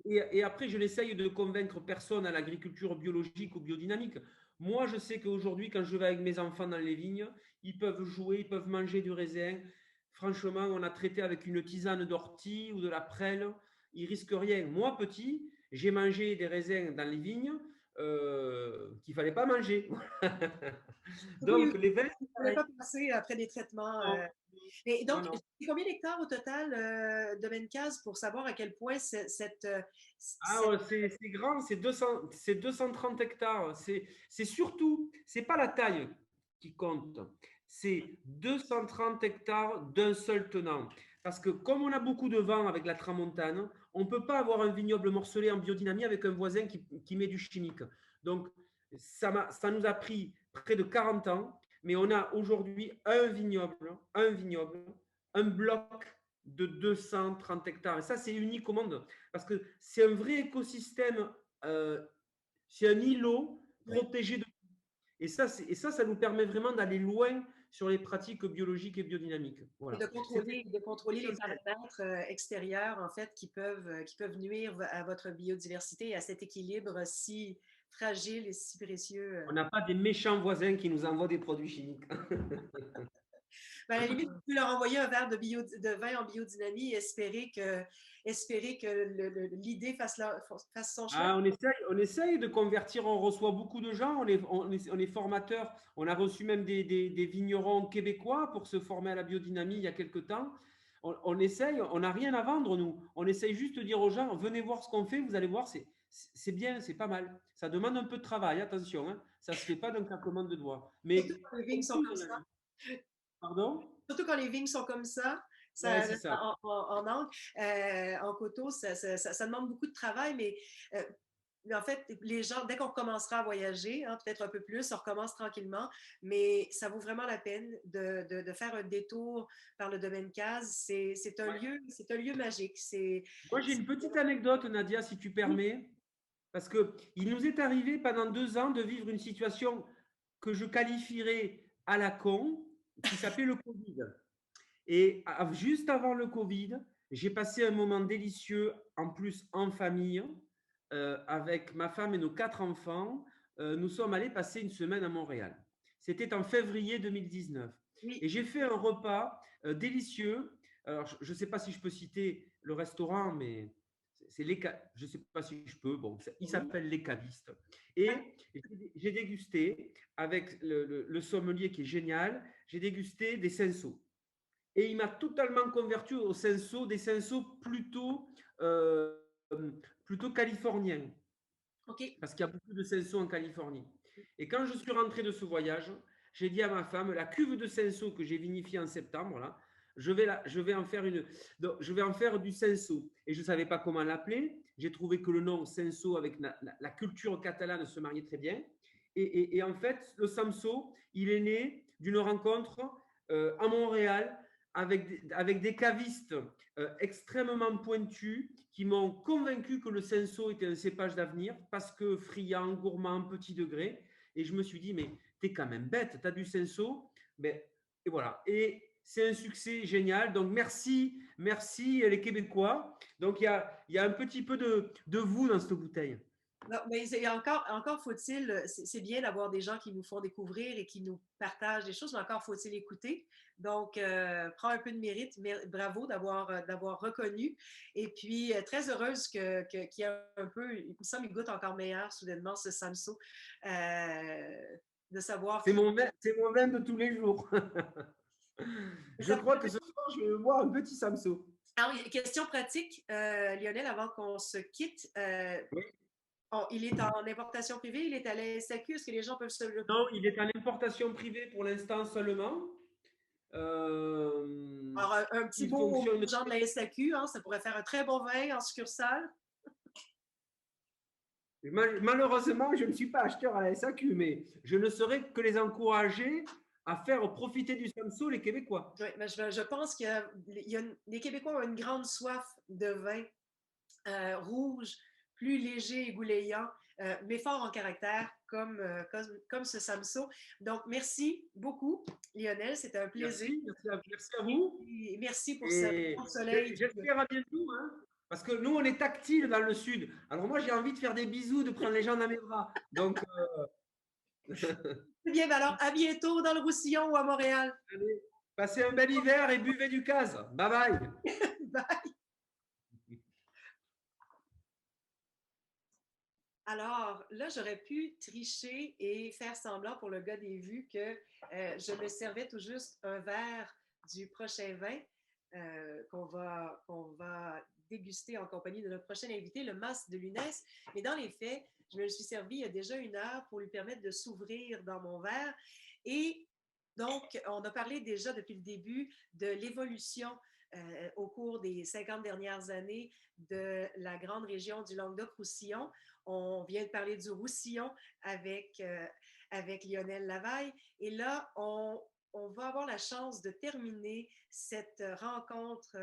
D: Et après, je n'essaye de convaincre personne à l'agriculture biologique ou biodynamique. Moi, je sais qu'aujourd'hui, quand je vais avec mes enfants dans les vignes, ils peuvent jouer, ils peuvent manger du raisin. Franchement, on a traité avec une tisane d'ortie ou de la prêle. Ils risquent rien. Moi, petit, j'ai mangé des raisins dans les vignes qu'il ne fallait pas manger. Donc, les vins,
A: Il ne fallait pas passer après des traitements.
D: non,
A: Et donc,
D: non.
A: c'est combien d'hectares au total, Domaine Caz, pour savoir à quel point cette.
D: Ah, c'est grand, c'est 230 hectares. C'est surtout, c'est pas la taille qui compte, c'est 230 hectares d'un seul tenant. Parce que comme on a beaucoup de vent avec la tramontane, on ne peut pas avoir un vignoble morcelé en biodynamie avec un voisin qui met du chimique. Donc, ça nous a pris près de 40 ans, mais on a aujourd'hui un bloc de 230 hectares. Et ça, c'est unique au monde parce que c'est un vrai écosystème, c'est un îlot protégé de. Et ça nous permet vraiment d'aller loin sur les pratiques biologiques et biodynamiques.
A: Et
D: Voilà.
A: de contrôler les paramètres extérieurs, en fait, qui peuvent nuire à votre biodiversité et à cet équilibre si fragile et si précieux.
D: On n'a pas des méchants voisins qui nous envoient des produits chimiques.
A: Ben, à la limite, vous pouvez leur envoyer un verre de vin en biodynamie et espérer que l'idée fasse son chemin.
D: On essaye de convertir, on reçoit beaucoup de gens, on est formateurs, on a reçu même des vignerons québécois pour se former à la biodynamie il y a quelque temps. On essaye, on n'a rien à vendre nous, on essaye juste de dire aux gens, venez voir ce qu'on fait, vous allez voir, c'est bien, c'est pas mal. Ça demande un peu de travail, attention, hein, ça ne se fait pas d'un claquement de doigts. Mais
A: Surtout quand les vignes sont comme ça.
D: Pardon?
A: Surtout quand les vignes sont comme ça,
D: Ouais, c'est ça.
A: en angle, en coteau, ça demande beaucoup de travail, mais en fait, les gens, dès qu'on commencera à voyager, hein, peut-être un peu plus, on recommence tranquillement, mais ça vaut vraiment la peine de faire un détour par le domaine Caz. C'est un lieu magique.
D: Moi, j'ai une petite anecdote, Nadia, si tu permets, parce qu'il nous est arrivé pendant 2 ans de vivre une situation que je qualifierais à la con, qui s'appelait le Covid. Et juste avant le Covid, j'ai passé un moment délicieux, en plus en famille, avec ma femme et nos 4 enfants. Nous sommes allés passer une semaine à Montréal. C'était en février 2019.
A: Oui.
D: Et j'ai fait un repas délicieux. Alors, je ne sais pas si je peux citer le restaurant, mais je ne sais pas si je peux. Bon, il s'appelle Les Cavistes. Et j'ai dégusté avec le sommelier qui est génial. J'ai dégusté des cinceaux. Et il m'a totalement converti au cinceau, des cinceaux plutôt californiens.
A: OK.
D: Parce qu'il y a beaucoup de cinceaux en Californie. Et quand je suis rentré de ce voyage, j'ai dit à ma femme, la cuve de cinceaux que j'ai vinifiée en septembre, là, je vais en faire du cinceau. Et je ne savais pas comment l'appeler. J'ai trouvé que le nom cinceau avec la culture catalane se mariait très bien. Et en fait, le samso, il est né d'une rencontre à Montréal avec des cavistes extrêmement pointus qui m'ont convaincu que le cinceau était un cépage d'avenir parce que friand, gourmand, petit degré. Et je me suis dit, mais t'es quand même bête, t'as du cinceau. Ben, et voilà. Et c'est un succès génial. Donc, merci les Québécois. Donc, il y a un petit peu de vous dans cette bouteille.
A: Non, mais encore faut-il, c'est bien d'avoir des gens qui nous font découvrir et qui nous partagent des choses, mais encore faut-il écouter. Donc, prends un peu de mérite. Bravo d'avoir reconnu. Et puis, très heureuse qu'il y a un peu, il me semble, il goûte encore meilleur soudainement ce Samso. De savoir
D: C'est mon vin de tous les jours. Je crois que ce soir, je vais boire un petit Samso.
A: Alors, question pratique, Lionel, avant qu'on se quitte.
D: Oui.
A: Il est en importation privée, il est à la SAQ. Est-ce que les gens peuvent se le...
D: Non, il est en importation privée pour l'instant seulement.
A: Alors, un petit
D: il
A: mot aux
D: fonctionne.
A: gens de la SAQ, hein, ça pourrait faire un très bon vin en succursale.
D: Malheureusement, je ne suis pas acheteur à la SAQ, mais je ne saurais que les encourager à faire profiter du Samso les Québécois.
A: Oui, mais je pense que les Québécois ont une grande soif de vin rouge, plus léger et goulayant, mais fort en caractère, comme ce Samso. Donc, merci beaucoup, Lionel. C'était un plaisir.
D: Merci à vous.
A: Et merci pour ce bon soleil.
D: J'espère à bientôt. Hein, parce que nous, on est tactile dans le Sud. Alors moi, j'ai envie de faire des bisous, de prendre les gens dans mes bras. Donc...
A: Bien, ben alors, à bientôt dans le Roussillon ou à Montréal.
D: Allez, passez un bel hiver et buvez du Caz. Bye bye.
A: Bye. Alors, là, j'aurais pu tricher et faire semblant pour le gars des vues que je me servais tout juste un verre du prochain vin qu'on va déguster en compagnie de notre prochain invité, le Mas de Lunès. Mais dans les faits, je me le suis servi il y a déjà 1 heure pour lui permettre de s'ouvrir dans mon verre. Et donc, on a parlé déjà depuis le début de l'évolution au cours des 50 dernières années de la grande région du Languedoc-Roussillon. On vient de parler du Roussillon avec avec Lionel Lavaille. Et là, on va avoir la chance de terminer cette rencontre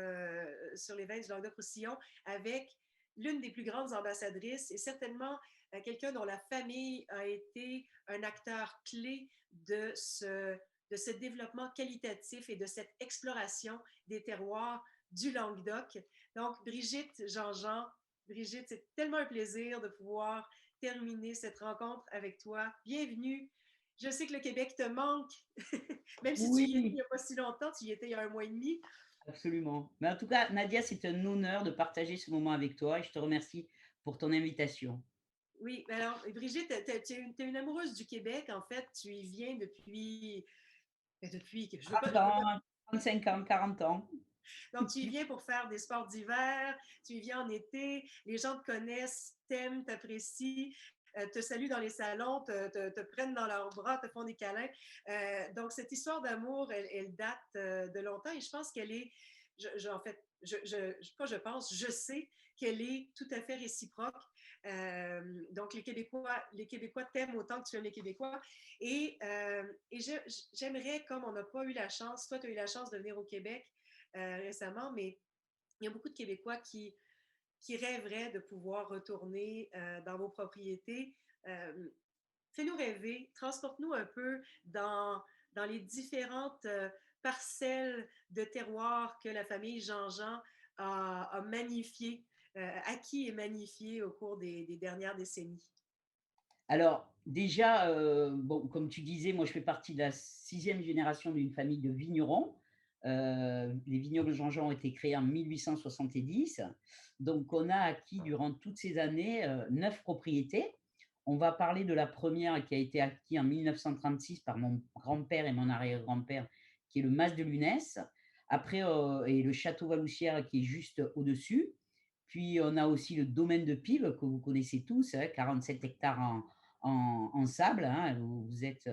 A: sur les vins du Languedoc-Roussillon avec l'une des plus grandes ambassadrices et certainement quelqu'un dont la famille a été un acteur clé de ce développement qualitatif et de cette exploration des terroirs du Languedoc. Donc, Brigitte Jean-Jean, Brigitte, c'est tellement un plaisir de pouvoir terminer cette rencontre avec toi. Bienvenue. Je sais que le Québec te manque, même si tu y étais il
E: Oui,
A: n'y a pas si longtemps, tu y étais il y a un mois et demi.
E: absolument. Mais en tout cas, Nadia, c'est un honneur de partager ce moment avec toi et je te remercie pour ton invitation.
A: Oui, alors, Brigitte, tu es une amoureuse du Québec. En fait, tu y viens depuis, je veux pas,
E: 30 ans, 35 ans, 40 ans.
A: donc, tu y viens pour faire des sports d'hiver, tu y viens en été, les gens te connaissent, t'aiment, t'apprécient, te saluent dans les salons, te prennent dans leurs bras, te font des câlins. Donc, cette histoire d'amour, elle date de longtemps et je pense qu'elle est, en fait, pas je pense, je sais qu'elle est tout à fait réciproque. Donc, les Québécois t'aiment autant que tu aimes les Québécois. Et j'aimerais, comme on n'a pas eu la chance, toi, tu as eu la chance de venir au Québec, récemment, mais il y a beaucoup de Québécois qui rêveraient de pouvoir retourner dans vos propriétés. Fais-nous rêver, transporte-nous un peu dans les différentes parcelles de terroir que la famille Jean-Jean a magnifiées, acquis et magnifiées au cours des dernières décennies.
E: Alors, déjà, bon, comme tu disais, moi, je fais partie de la 6e génération d'une famille de vignerons. Les vignobles Jean-Jean ont été créés en 1870. Donc, on a acquis durant toutes ces années 9 propriétés. On va parler de la première qui a été acquise en 1936 par mon grand-père et mon arrière-grand-père, qui est le Mas de Lunès. Après, et le château Valoussière qui est juste au-dessus. Puis, on a aussi le domaine de Pives, que vous connaissez tous, 47 hectares en sable. Hein. Vous êtes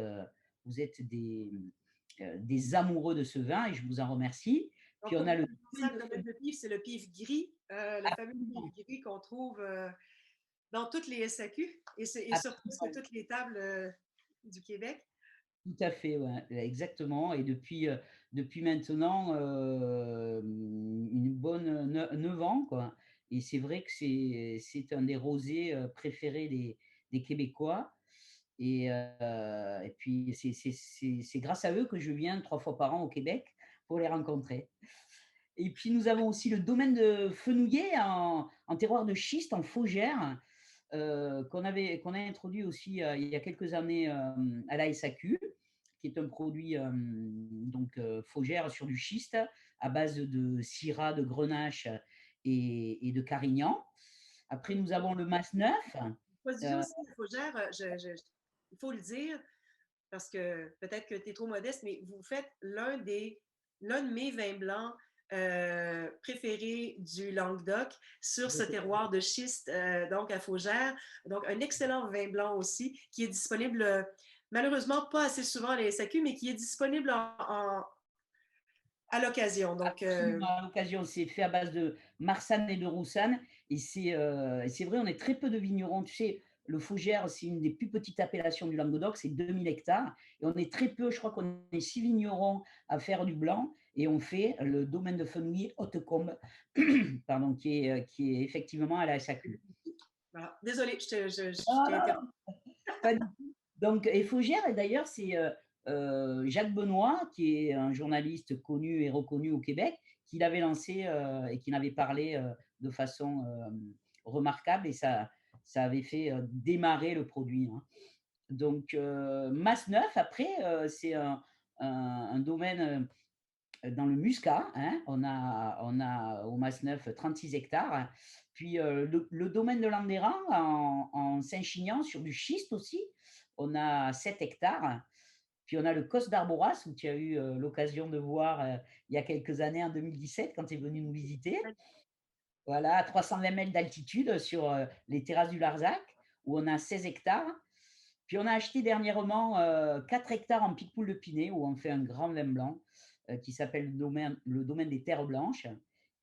E: des amoureux de ce vin et je vous en remercie.
A: Donc,
E: Puis
A: pour
E: on a le
A: ça, le domaine de pif, c'est le pif gris, le fameux pif gris qu'on trouve dans toutes les SAQ et sur presque toutes les tables du Québec.
E: Tout à fait, ouais, exactement. Et depuis maintenant une bonne 9 ans, quoi. Et c'est vrai que c'est un des rosés préférés des Québécois. Et puis, c'est grâce à eux que je viens 3 fois par an au Québec pour les rencontrer. Et puis, nous avons aussi le domaine de Fenouillet en terroir de schiste, en Faugère, qu'on a introduit aussi il y a quelques années à la SAQ, qui est un produit Faugère sur du schiste à base de syrah, de grenache et de carignan. Après, nous avons le Mas Neuf.
A: Position aussi, la Faugère, il faut le dire, parce que peut-être que tu es trop modeste, mais vous faites l'un de mes vins blancs préférés du Languedoc sur ce terroir de schiste, donc à Faugère. Donc, un excellent vin blanc aussi, qui est disponible malheureusement pas assez souvent à la SAQ, mais qui est disponible à l'occasion. Donc,
E: À l'occasion, c'est fait à base de marsanne et de roussanne. Et c'est vrai, on est très peu de vignerons. Tu sais, le Fougère, c'est une des plus petites appellations du Languedoc, c'est 2000 hectares. Et on est très peu, je crois qu'on est 6 vignerons à faire du blanc. Et on fait le domaine de Fenouillet Hautecombe, pardon, qui est effectivement à la SAQ.
A: voilà. Désolée, je t'ai
E: Ah,
A: interrompu.
E: pas du tout. Donc, et Fougère, et d'ailleurs, c'est Jacques Benoît, qui est un journaliste connu et reconnu au Québec, qui l'avait lancé et qui en avait parlé de façon remarquable et ça avait fait démarrer le produit. Hein. Donc, Mas Neuf, après, c'est un domaine dans le Muscat. Hein. On a au Mas Neuf 36 hectares. Hein. Puis le domaine de Landéran en Saint-Chinian sur du schiste aussi, on a 7 hectares. Puis on a le Cos d'Arboras, où tu as eu l'occasion de voir il y a quelques années, en 2017, quand tu es venu nous visiter. Voilà, à 320 mètres d'altitude sur les terrasses du Larzac, où on a 16 hectares. Puis on a acheté dernièrement 4 hectares en Picpoul de Pinet, où on fait un grand vin blanc qui s'appelle le domaine des Terres Blanches.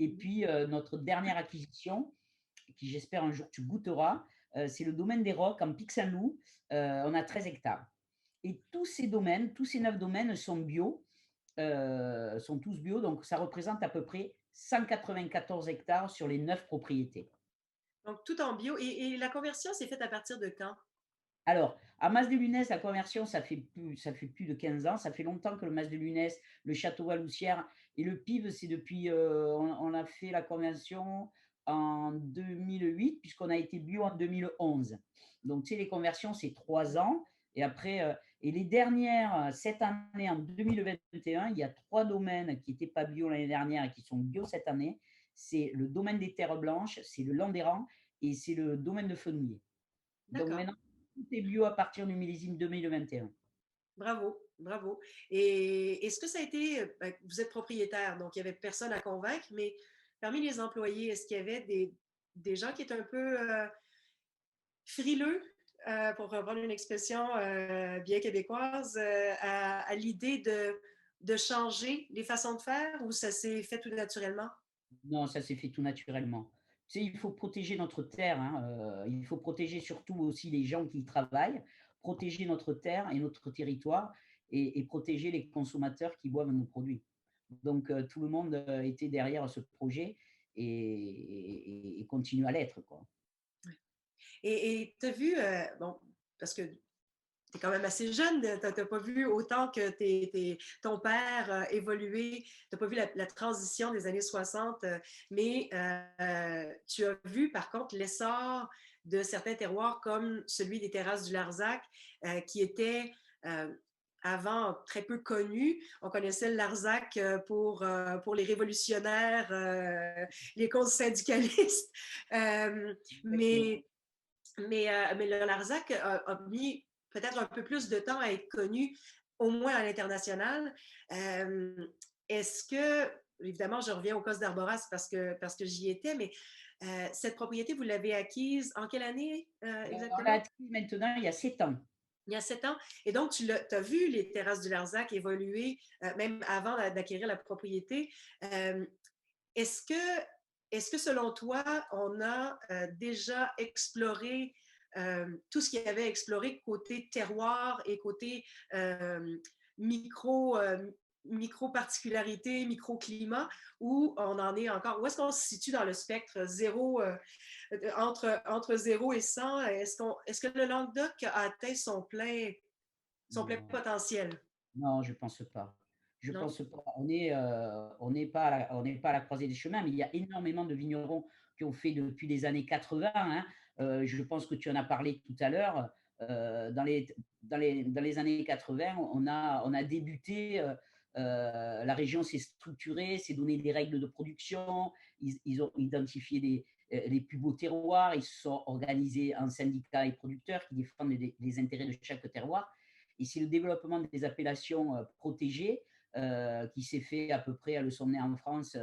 E: Et puis notre dernière acquisition, qui j'espère un jour tu goûteras, c'est le domaine des Rocs en Pic Saint-Loup. On a 13 hectares. Et tous ces domaines, tous ces 9 domaines sont bio, sont tous bio, donc ça représente à peu près 194 hectares sur les 9 propriétés.
A: Donc, tout en bio. Et la conversion s'est faite à partir de quand?
E: Alors, à Mas-de-Lunès, la conversion, ça fait plus de 15 ans. Ça fait longtemps que le Mas-de-Lunès, le Château-Valoussière et le Pive, c'est depuis, on a fait la conversion en 2008, puisqu'on a été bio en 2011. Donc, tu sais, les conversions, c'est 3 ans. Et après, et les dernières, cette année, en 2021, il y a 3 domaines qui n'étaient pas bio l'année dernière et qui sont bio cette année. C'est le domaine des terres blanches, c'est le Landéran et c'est le domaine de Fenouillet. Donc
A: D'accord.
E: maintenant, tout est bio à partir du millésime 2021.
A: Bravo, bravo. Et est-ce que ça a été, vous êtes propriétaire, donc il n'y avait personne à convaincre, mais parmi les employés, est-ce qu'il y avait des gens qui étaient un peu frileux, pour reprendre une expression bien québécoise, à l'idée de changer les façons de faire ou ça s'est fait tout naturellement?
E: Non, ça s'est fait tout naturellement. Tu sais, il faut protéger notre terre, hein, il faut protéger surtout aussi les gens qui y travaillent, protéger notre terre et notre territoire et protéger les consommateurs qui boivent nos produits. Donc tout le monde, était derrière ce projet et continue à l'être, quoi.
A: Et tu as vu, bon, parce que tu es quand même assez jeune, tu n'as pas vu autant que ton père évoluer, tu n'as pas vu la transition des années 60, mais tu as vu par contre l'essor de certains terroirs comme celui des terrasses du Larzac, qui étaient euh, avant très peu connus. On connaissait le Larzac pour les révolutionnaires, les causes syndicalistes, euh,
E: Exactement.
A: mais mais le Larzac a mis peut-être un peu plus de temps à être connu, au moins à l'international. Euh, Est-ce que, évidemment, je reviens au Cos d'Arboras parce que j'y étais, mais cette propriété, vous l'avez acquise en quelle année
E: On l'a
A: exactement?
E: acquis maintenant il y a 7 ans.
A: Il y a 7 ans. Et donc, tu as vu les terrasses du Larzac évoluer, même avant d'acquérir la propriété. Euh, est-ce que, est-ce que selon toi, on a déjà exploré tout ce qu'il y avait à explorer côté terroir et côté euh, micro, micro-particularité, micro-climat, ou on en est encore, où est-ce qu'on se situe dans le spectre zéro, entre 0 et 100? Est-ce que le Languedoc a atteint son plein
E: Non.
A: potentiel?
E: Non, je pense pas. Je
A: Non?
E: pense pas. On n'est pas à la croisée des chemins, mais il y a énormément de vignerons qui ont fait depuis les années 80, hein. Je pense que tu en as parlé tout à l'heure. Dans les années 80, on a débuté, la région s'est structurée, s'est donné des règles de production, ils ont identifié les plus beaux terroirs, ils se sont organisés en syndicats et producteurs qui défendent les intérêts de chaque terroir. Et c'est le développement des appellations protégées qui s'est fait à peu près à le sommet en France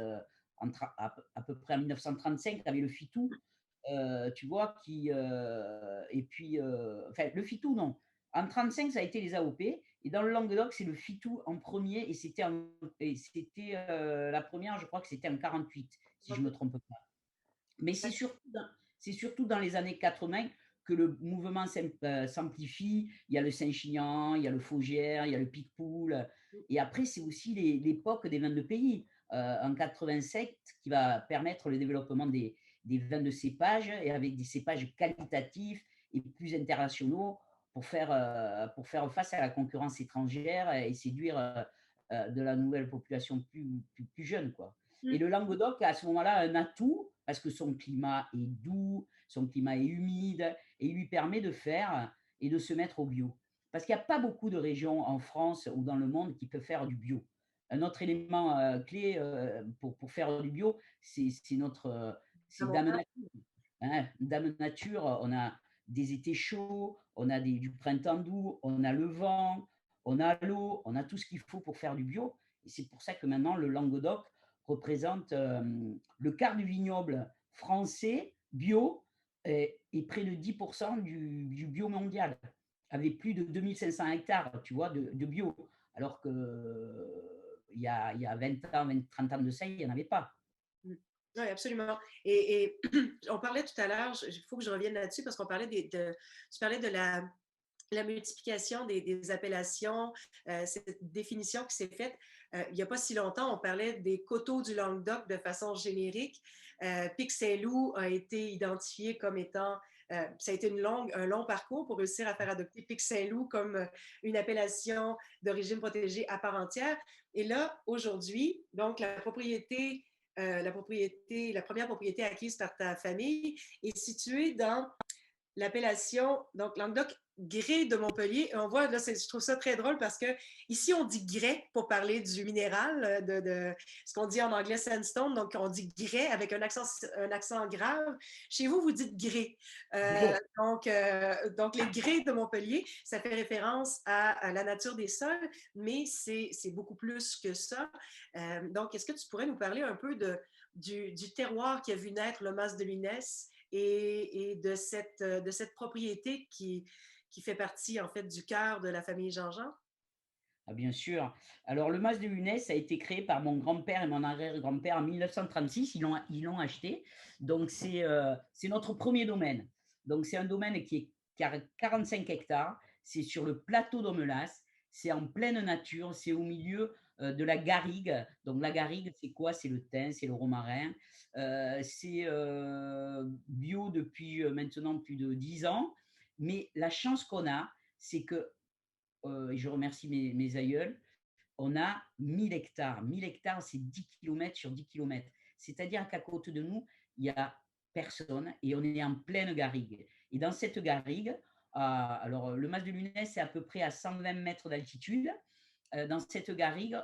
E: à peu près en 1935 avec le Fitou, tu vois, et puis, enfin, le Fitou, non. En 1935, ça a été les AOP. Et dans le Languedoc, c'est le Fitou en premier. Et c'était la première, je crois que c'était en 48, si je ne me trompe pas. Mais c'est surtout dans les années 80 que le mouvement s'amplifie. Il y a le Saint-Chinian, il y a le Fougères, il y a le Picpoul. Et après, c'est aussi l'époque des vins de pays, en 87, qui va permettre le développement des vins de cépage et avec des cépages qualitatifs et plus internationaux pour faire face à la concurrence étrangère et séduire de la nouvelle population plus jeune, quoi. Et
A: Mm.
E: le Languedoc a à ce moment-là un atout parce que son climat est doux, son climat est humide et il lui permet de faire et de se mettre au bio. Parce qu'il n'y a pas beaucoup de régions en France ou dans le monde qui peuvent faire du bio. Un autre élément clé pour faire du bio,
A: À
E: c'est
A: mon
E: Dame
A: temps.
E: Nature, hein. Dame Nature, on a des étés chauds, on a du printemps doux, on a le vent, on a l'eau, on a tout ce qu'il faut pour faire du bio. Et c'est pour ça que maintenant, le Languedoc représente le quart du vignoble français bio et près de 10% du bio mondial, avec plus de 2500 hectares, tu vois, de bio. Alors que il y a 20 ans, 20, 30 ans de ça, il n'y en avait pas.
A: Mm. Oui, absolument. Et on parlait tout à l'heure, il faut que je revienne là-dessus parce qu'on parlait tu parlais la multiplication des appellations, cette définition qui s'est faite. Il n'y a pas si longtemps, on parlait des coteaux du Languedoc de façon générique. Pic Saint-Loup a été identifié comme étant, ça a été un long parcours pour réussir à faire adopter Pic Saint-Loup comme une appellation d'origine protégée à part entière. Et là, aujourd'hui, donc la première propriété acquise par ta famille est située dans l'appellation, donc Languedoc grès de Montpellier. Et on voit, là, je trouve ça très drôle parce que ici, on dit grès pour parler du minéral, de ce qu'on dit en anglais sandstone. Donc, on dit grès avec un accent grave. Chez vous, vous dites grès. Donc, les grès de Montpellier, ça fait référence à la nature des sols, mais c'est beaucoup plus que ça. Donc, est-ce que tu pourrais nous parler un peu du terroir qui a vu naître le Mas de Lunès et de cette propriété qui fait partie, en fait, du cœur de la famille Jean-Jean?
E: Ah, bien sûr. Alors, le Mas de Lunès a été créé par mon grand-père et mon arrière-grand-père en 1936. Ils l'ont acheté. Donc, c'est notre premier domaine. Donc, c'est un domaine qui a 45 hectares. C'est sur le plateau d'Omelas. C'est en pleine nature. C'est au milieu de la garrigue. Donc, la garrigue, c'est quoi? C'est le thym, c'est le romarin. C'est bio depuis maintenant plus de 10 ans. Mais la chance qu'on a, c'est que et je remercie mes aïeuls, on a 1000 hectares. 1000 hectares, c'est 10 kilomètres sur 10 kilomètres. C'est-à-dire qu'à côté de nous, il n'y a personne et on est en pleine garrigue. Et dans cette garrigue, alors le Mas de Lunès, c'est à peu près à 120 mètres d'altitude. Dans cette garrigue,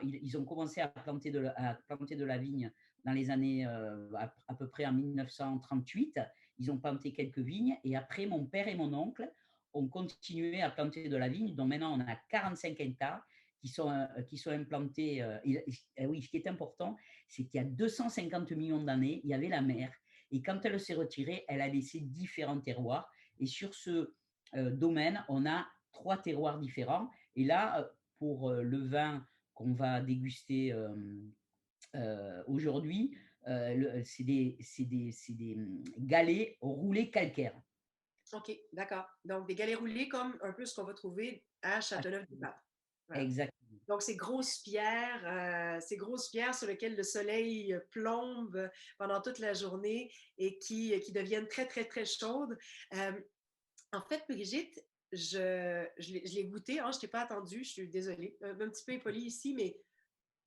E: ils ont commencé à planter de la vigne dans les années à peu près en 1938. Ils ont planté quelques vignes et après, mon père et mon oncle ont continué à planter de la vigne. Donc maintenant, on a 45 hectares qui sont implantés. Oui, ce qui est important, c'est qu'il y a 250 millions d'années, il y avait la mer. Et quand elle s'est retirée, elle a laissé différents terroirs. Et sur ce domaine, on a 3 terroirs différents. Et là, pour le vin qu'on va déguster aujourd'hui, c'est des galets roulés calcaires.
A: OK, d'accord. Donc, des galets roulés comme un peu ce qu'on va trouver à Châteauneuf-du-Pape. Voilà.
E: Exactement.
A: Donc, ces grosses pierres sur lesquelles le soleil plombe pendant toute la journée et qui deviennent très, très, très chaudes. En fait, Brigitte, je l'ai goûté. Hein, je ne t'ai pas attendu, je suis désolée. Un petit peu impolie ici, mais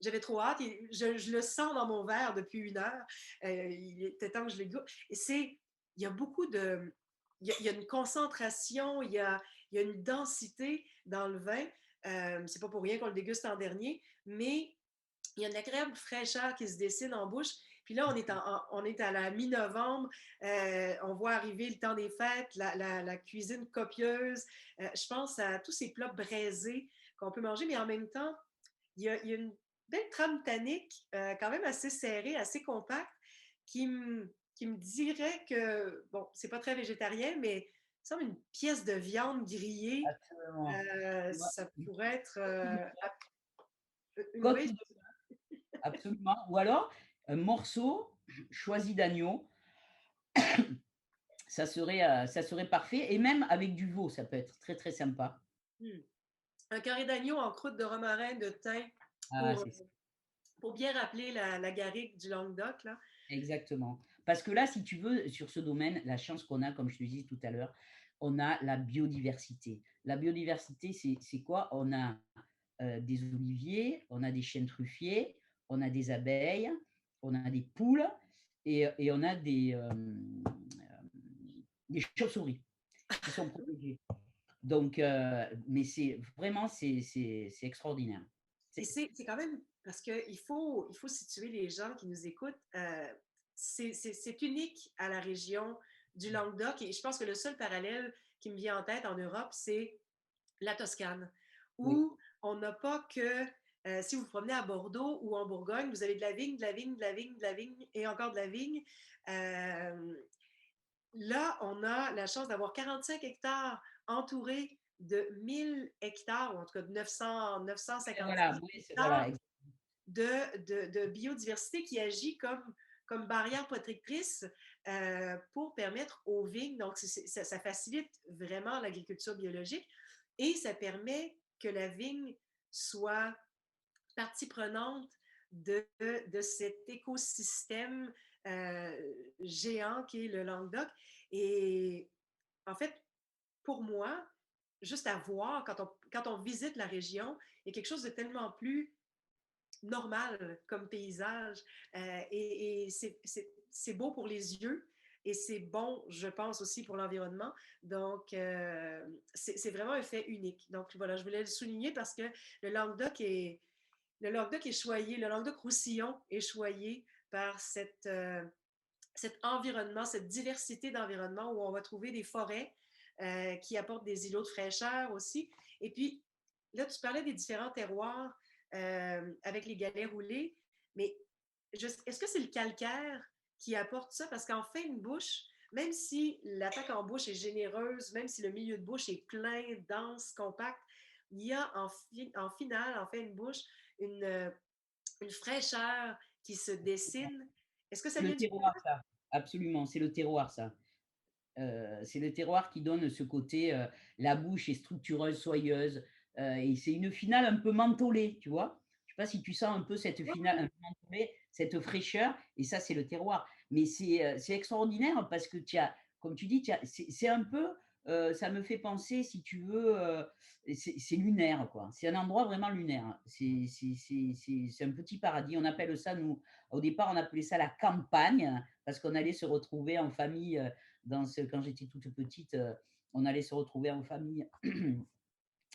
A: j'avais trop hâte. Et je le sens dans mon verre depuis 1 heure. Il était temps que je le goûte. Et il y a beaucoup de... Il y a une concentration, il y a une densité dans le vin. C'est pas pour rien qu'on le déguste en dernier, mais il y a une agréable fraîcheur qui se dessine en bouche. Puis là, on est à la mi-novembre. On voit arriver le temps des fêtes, la cuisine copieuse. Je pense à tous ces plats braisés qu'on peut manger, mais en même temps, il y a une belle trame tannique, quand même assez serrée, assez compacte, qui me dirait que, bon, c'est pas très végétarien, mais ça semble une pièce de viande grillée.
E: Absolument.
A: Ça pourrait être une
E: Côte
A: oui.
E: de absolument. Ou alors, un morceau choisi d'agneau, ça serait parfait. Et même avec du veau, ça peut être très, très sympa.
A: Un carré d'agneau en croûte de romarin, de thym,
E: Ah,
A: pour,
E: c'est ça.
A: pour bien rappeler la garrigue du Languedoc, là.
E: Exactement. Parce que là, si tu veux, sur ce domaine, la chance qu'on a, comme je te disais tout à l'heure, on a la biodiversité. La biodiversité, c'est quoi? On a des oliviers, on a des chênes truffiers, on a des abeilles, on a des poules et on a des chauves-souris qui sont protégées. Donc, mais c'est vraiment, c'est extraordinaire.
A: Et c'est quand même parce qu'il faut situer les gens qui nous écoutent. C'est unique à la région du Languedoc et je pense que le seul parallèle qui me vient en tête en Europe, c'est la Toscane,
E: Oui,
A: où on n'a pas que, si vous vous promenez à Bordeaux ou en Bourgogne, vous avez de la vigne, de la vigne, de la vigne, de la vigne et encore de la vigne. Euh, Là, on a la chance d'avoir 45 hectares entourés de 1000 hectares, ou en tout cas de 956
E: voilà, oui,
A: hectares
E: voilà,
A: de biodiversité qui agit comme comme barrière protectrice pour permettre aux vignes, donc ça facilite vraiment l'agriculture biologique et ça permet que la vigne soit partie prenante de cet écosystème géant qui est le Languedoc. Et en fait, pour moi, juste à voir, quand on visite la région, il y a quelque chose de tellement plus normal comme paysage. Et c'est beau pour les yeux et c'est bon, je pense, aussi pour l'environnement. Donc, c'est vraiment un fait unique. Donc, voilà, je voulais le souligner parce que le Languedoc est, le Languedoc est choyé, le Languedoc-Roussillon est choyé par cet environnement, cette diversité d'environnement où on va trouver des forêts qui apportent des îlots de fraîcheur aussi. Et puis, là, tu parlais des différents terroirs avec les galets roulés, mais est-ce que c'est le calcaire qui apporte ça? Parce qu'en fin de bouche, même si l'attaque en bouche est généreuse, même si le milieu de bouche est plein, dense, compact, il y a en finale, en fin de bouche, une fraîcheur qui se dessine. Est-ce que ça
E: C'est
A: vient
E: le
A: du
E: terroir, ça. Absolument, c'est le terroir, ça. C'est le terroir qui donne ce côté, la bouche est structureuse, soyeuse, et c'est une finale un peu mentholée, tu vois? Je sais pas si tu sens un peu cette finale un peu mentholée, cette fraîcheur, et ça, c'est le terroir. Mais c'est extraordinaire parce que tu as, comme tu dis, c'est un peu, ça me fait penser, si tu veux, c'est lunaire, quoi. C'est un endroit vraiment lunaire. C'est un petit paradis. On appelle ça, nous, au départ, on appelait ça la campagne, parce qu'on allait se retrouver en famille, quand j'étais toute petite, on allait se retrouver en famille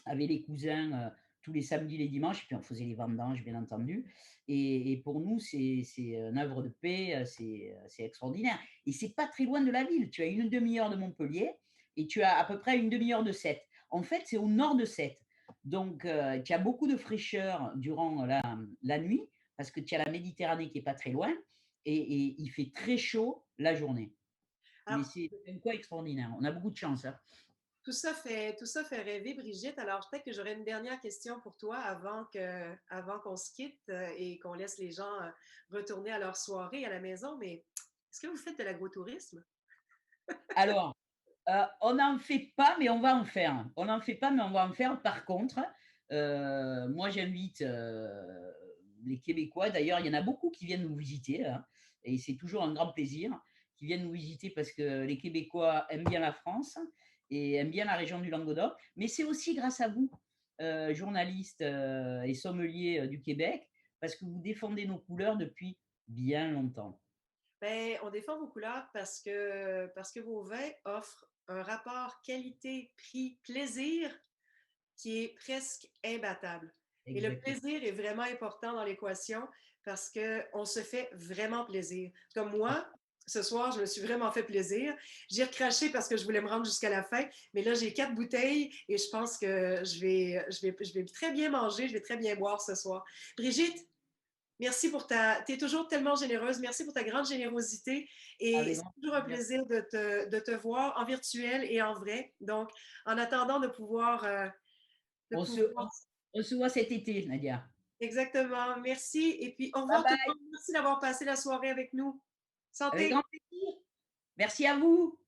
E: avec les cousins tous les samedis, les dimanches, puis on faisait les vendanges, bien entendu. Et pour nous, c'est un havre de paix, c'est extraordinaire. Et c'est pas très loin de la ville. Tu as une demi-heure de Montpellier et tu as à peu près une demi-heure de Sète. En fait, c'est au nord de Sète. Donc, tu as beaucoup de fraîcheur durant la nuit parce que tu as la Méditerranée qui est pas très loin et il fait très chaud la journée. Mais
A: Alors,
E: c'est un coin extraordinaire. On a beaucoup de chance, hein.
A: tout ça fait rêver, Brigitte. Alors, peut-être que j'aurais une dernière question pour toi avant qu'on se quitte et qu'on laisse les gens retourner à leur soirée à la maison. Mais est-ce que vous faites de l'agrotourisme?
E: Alors, on n'en fait pas, mais on va en faire. On n'en fait pas, mais on va en faire. Par contre, moi, j'invite les Québécois. D'ailleurs, il y en a beaucoup qui viennent nous visiter, hein, et c'est toujours un grand plaisir qui viennent nous visiter parce que les Québécois aiment bien la France et aiment bien la région du Languedoc. Mais c'est aussi grâce à vous, journalistes et sommeliers du Québec, parce que vous défendez nos couleurs depuis bien longtemps.
A: Ben, on défend vos couleurs parce que vos vins offrent un rapport qualité-prix-plaisir qui est presque imbattable. Et le
E: Exactement.
A: plaisir est vraiment important dans l'équation parce qu'on se fait vraiment plaisir. Comme moi, ce soir, je me suis vraiment fait plaisir. J'ai recraché parce que je voulais me rendre jusqu'à la fin, mais là, j'ai 4 bouteilles et je pense que je vais très bien manger, je vais très bien boire ce soir. Brigitte, merci pour tu es toujours tellement généreuse. Merci pour ta grande générosité. Et
E: Avec
A: c'est
E: grand
A: toujours un
E: plaisir.
A: plaisir de te voir en virtuel et en vrai. Donc, en attendant de pouvoir, de
E: On se,
A: pouvoir...
E: on se voit cet été, Nadia.
A: Exactement. Merci. Et puis, au
E: Bye
A: revoir tout le
E: bye.
A: monde. Merci d'avoir passé la soirée avec nous.
E: Avec
A: Santé!
E: grand plaisir. Merci à vous.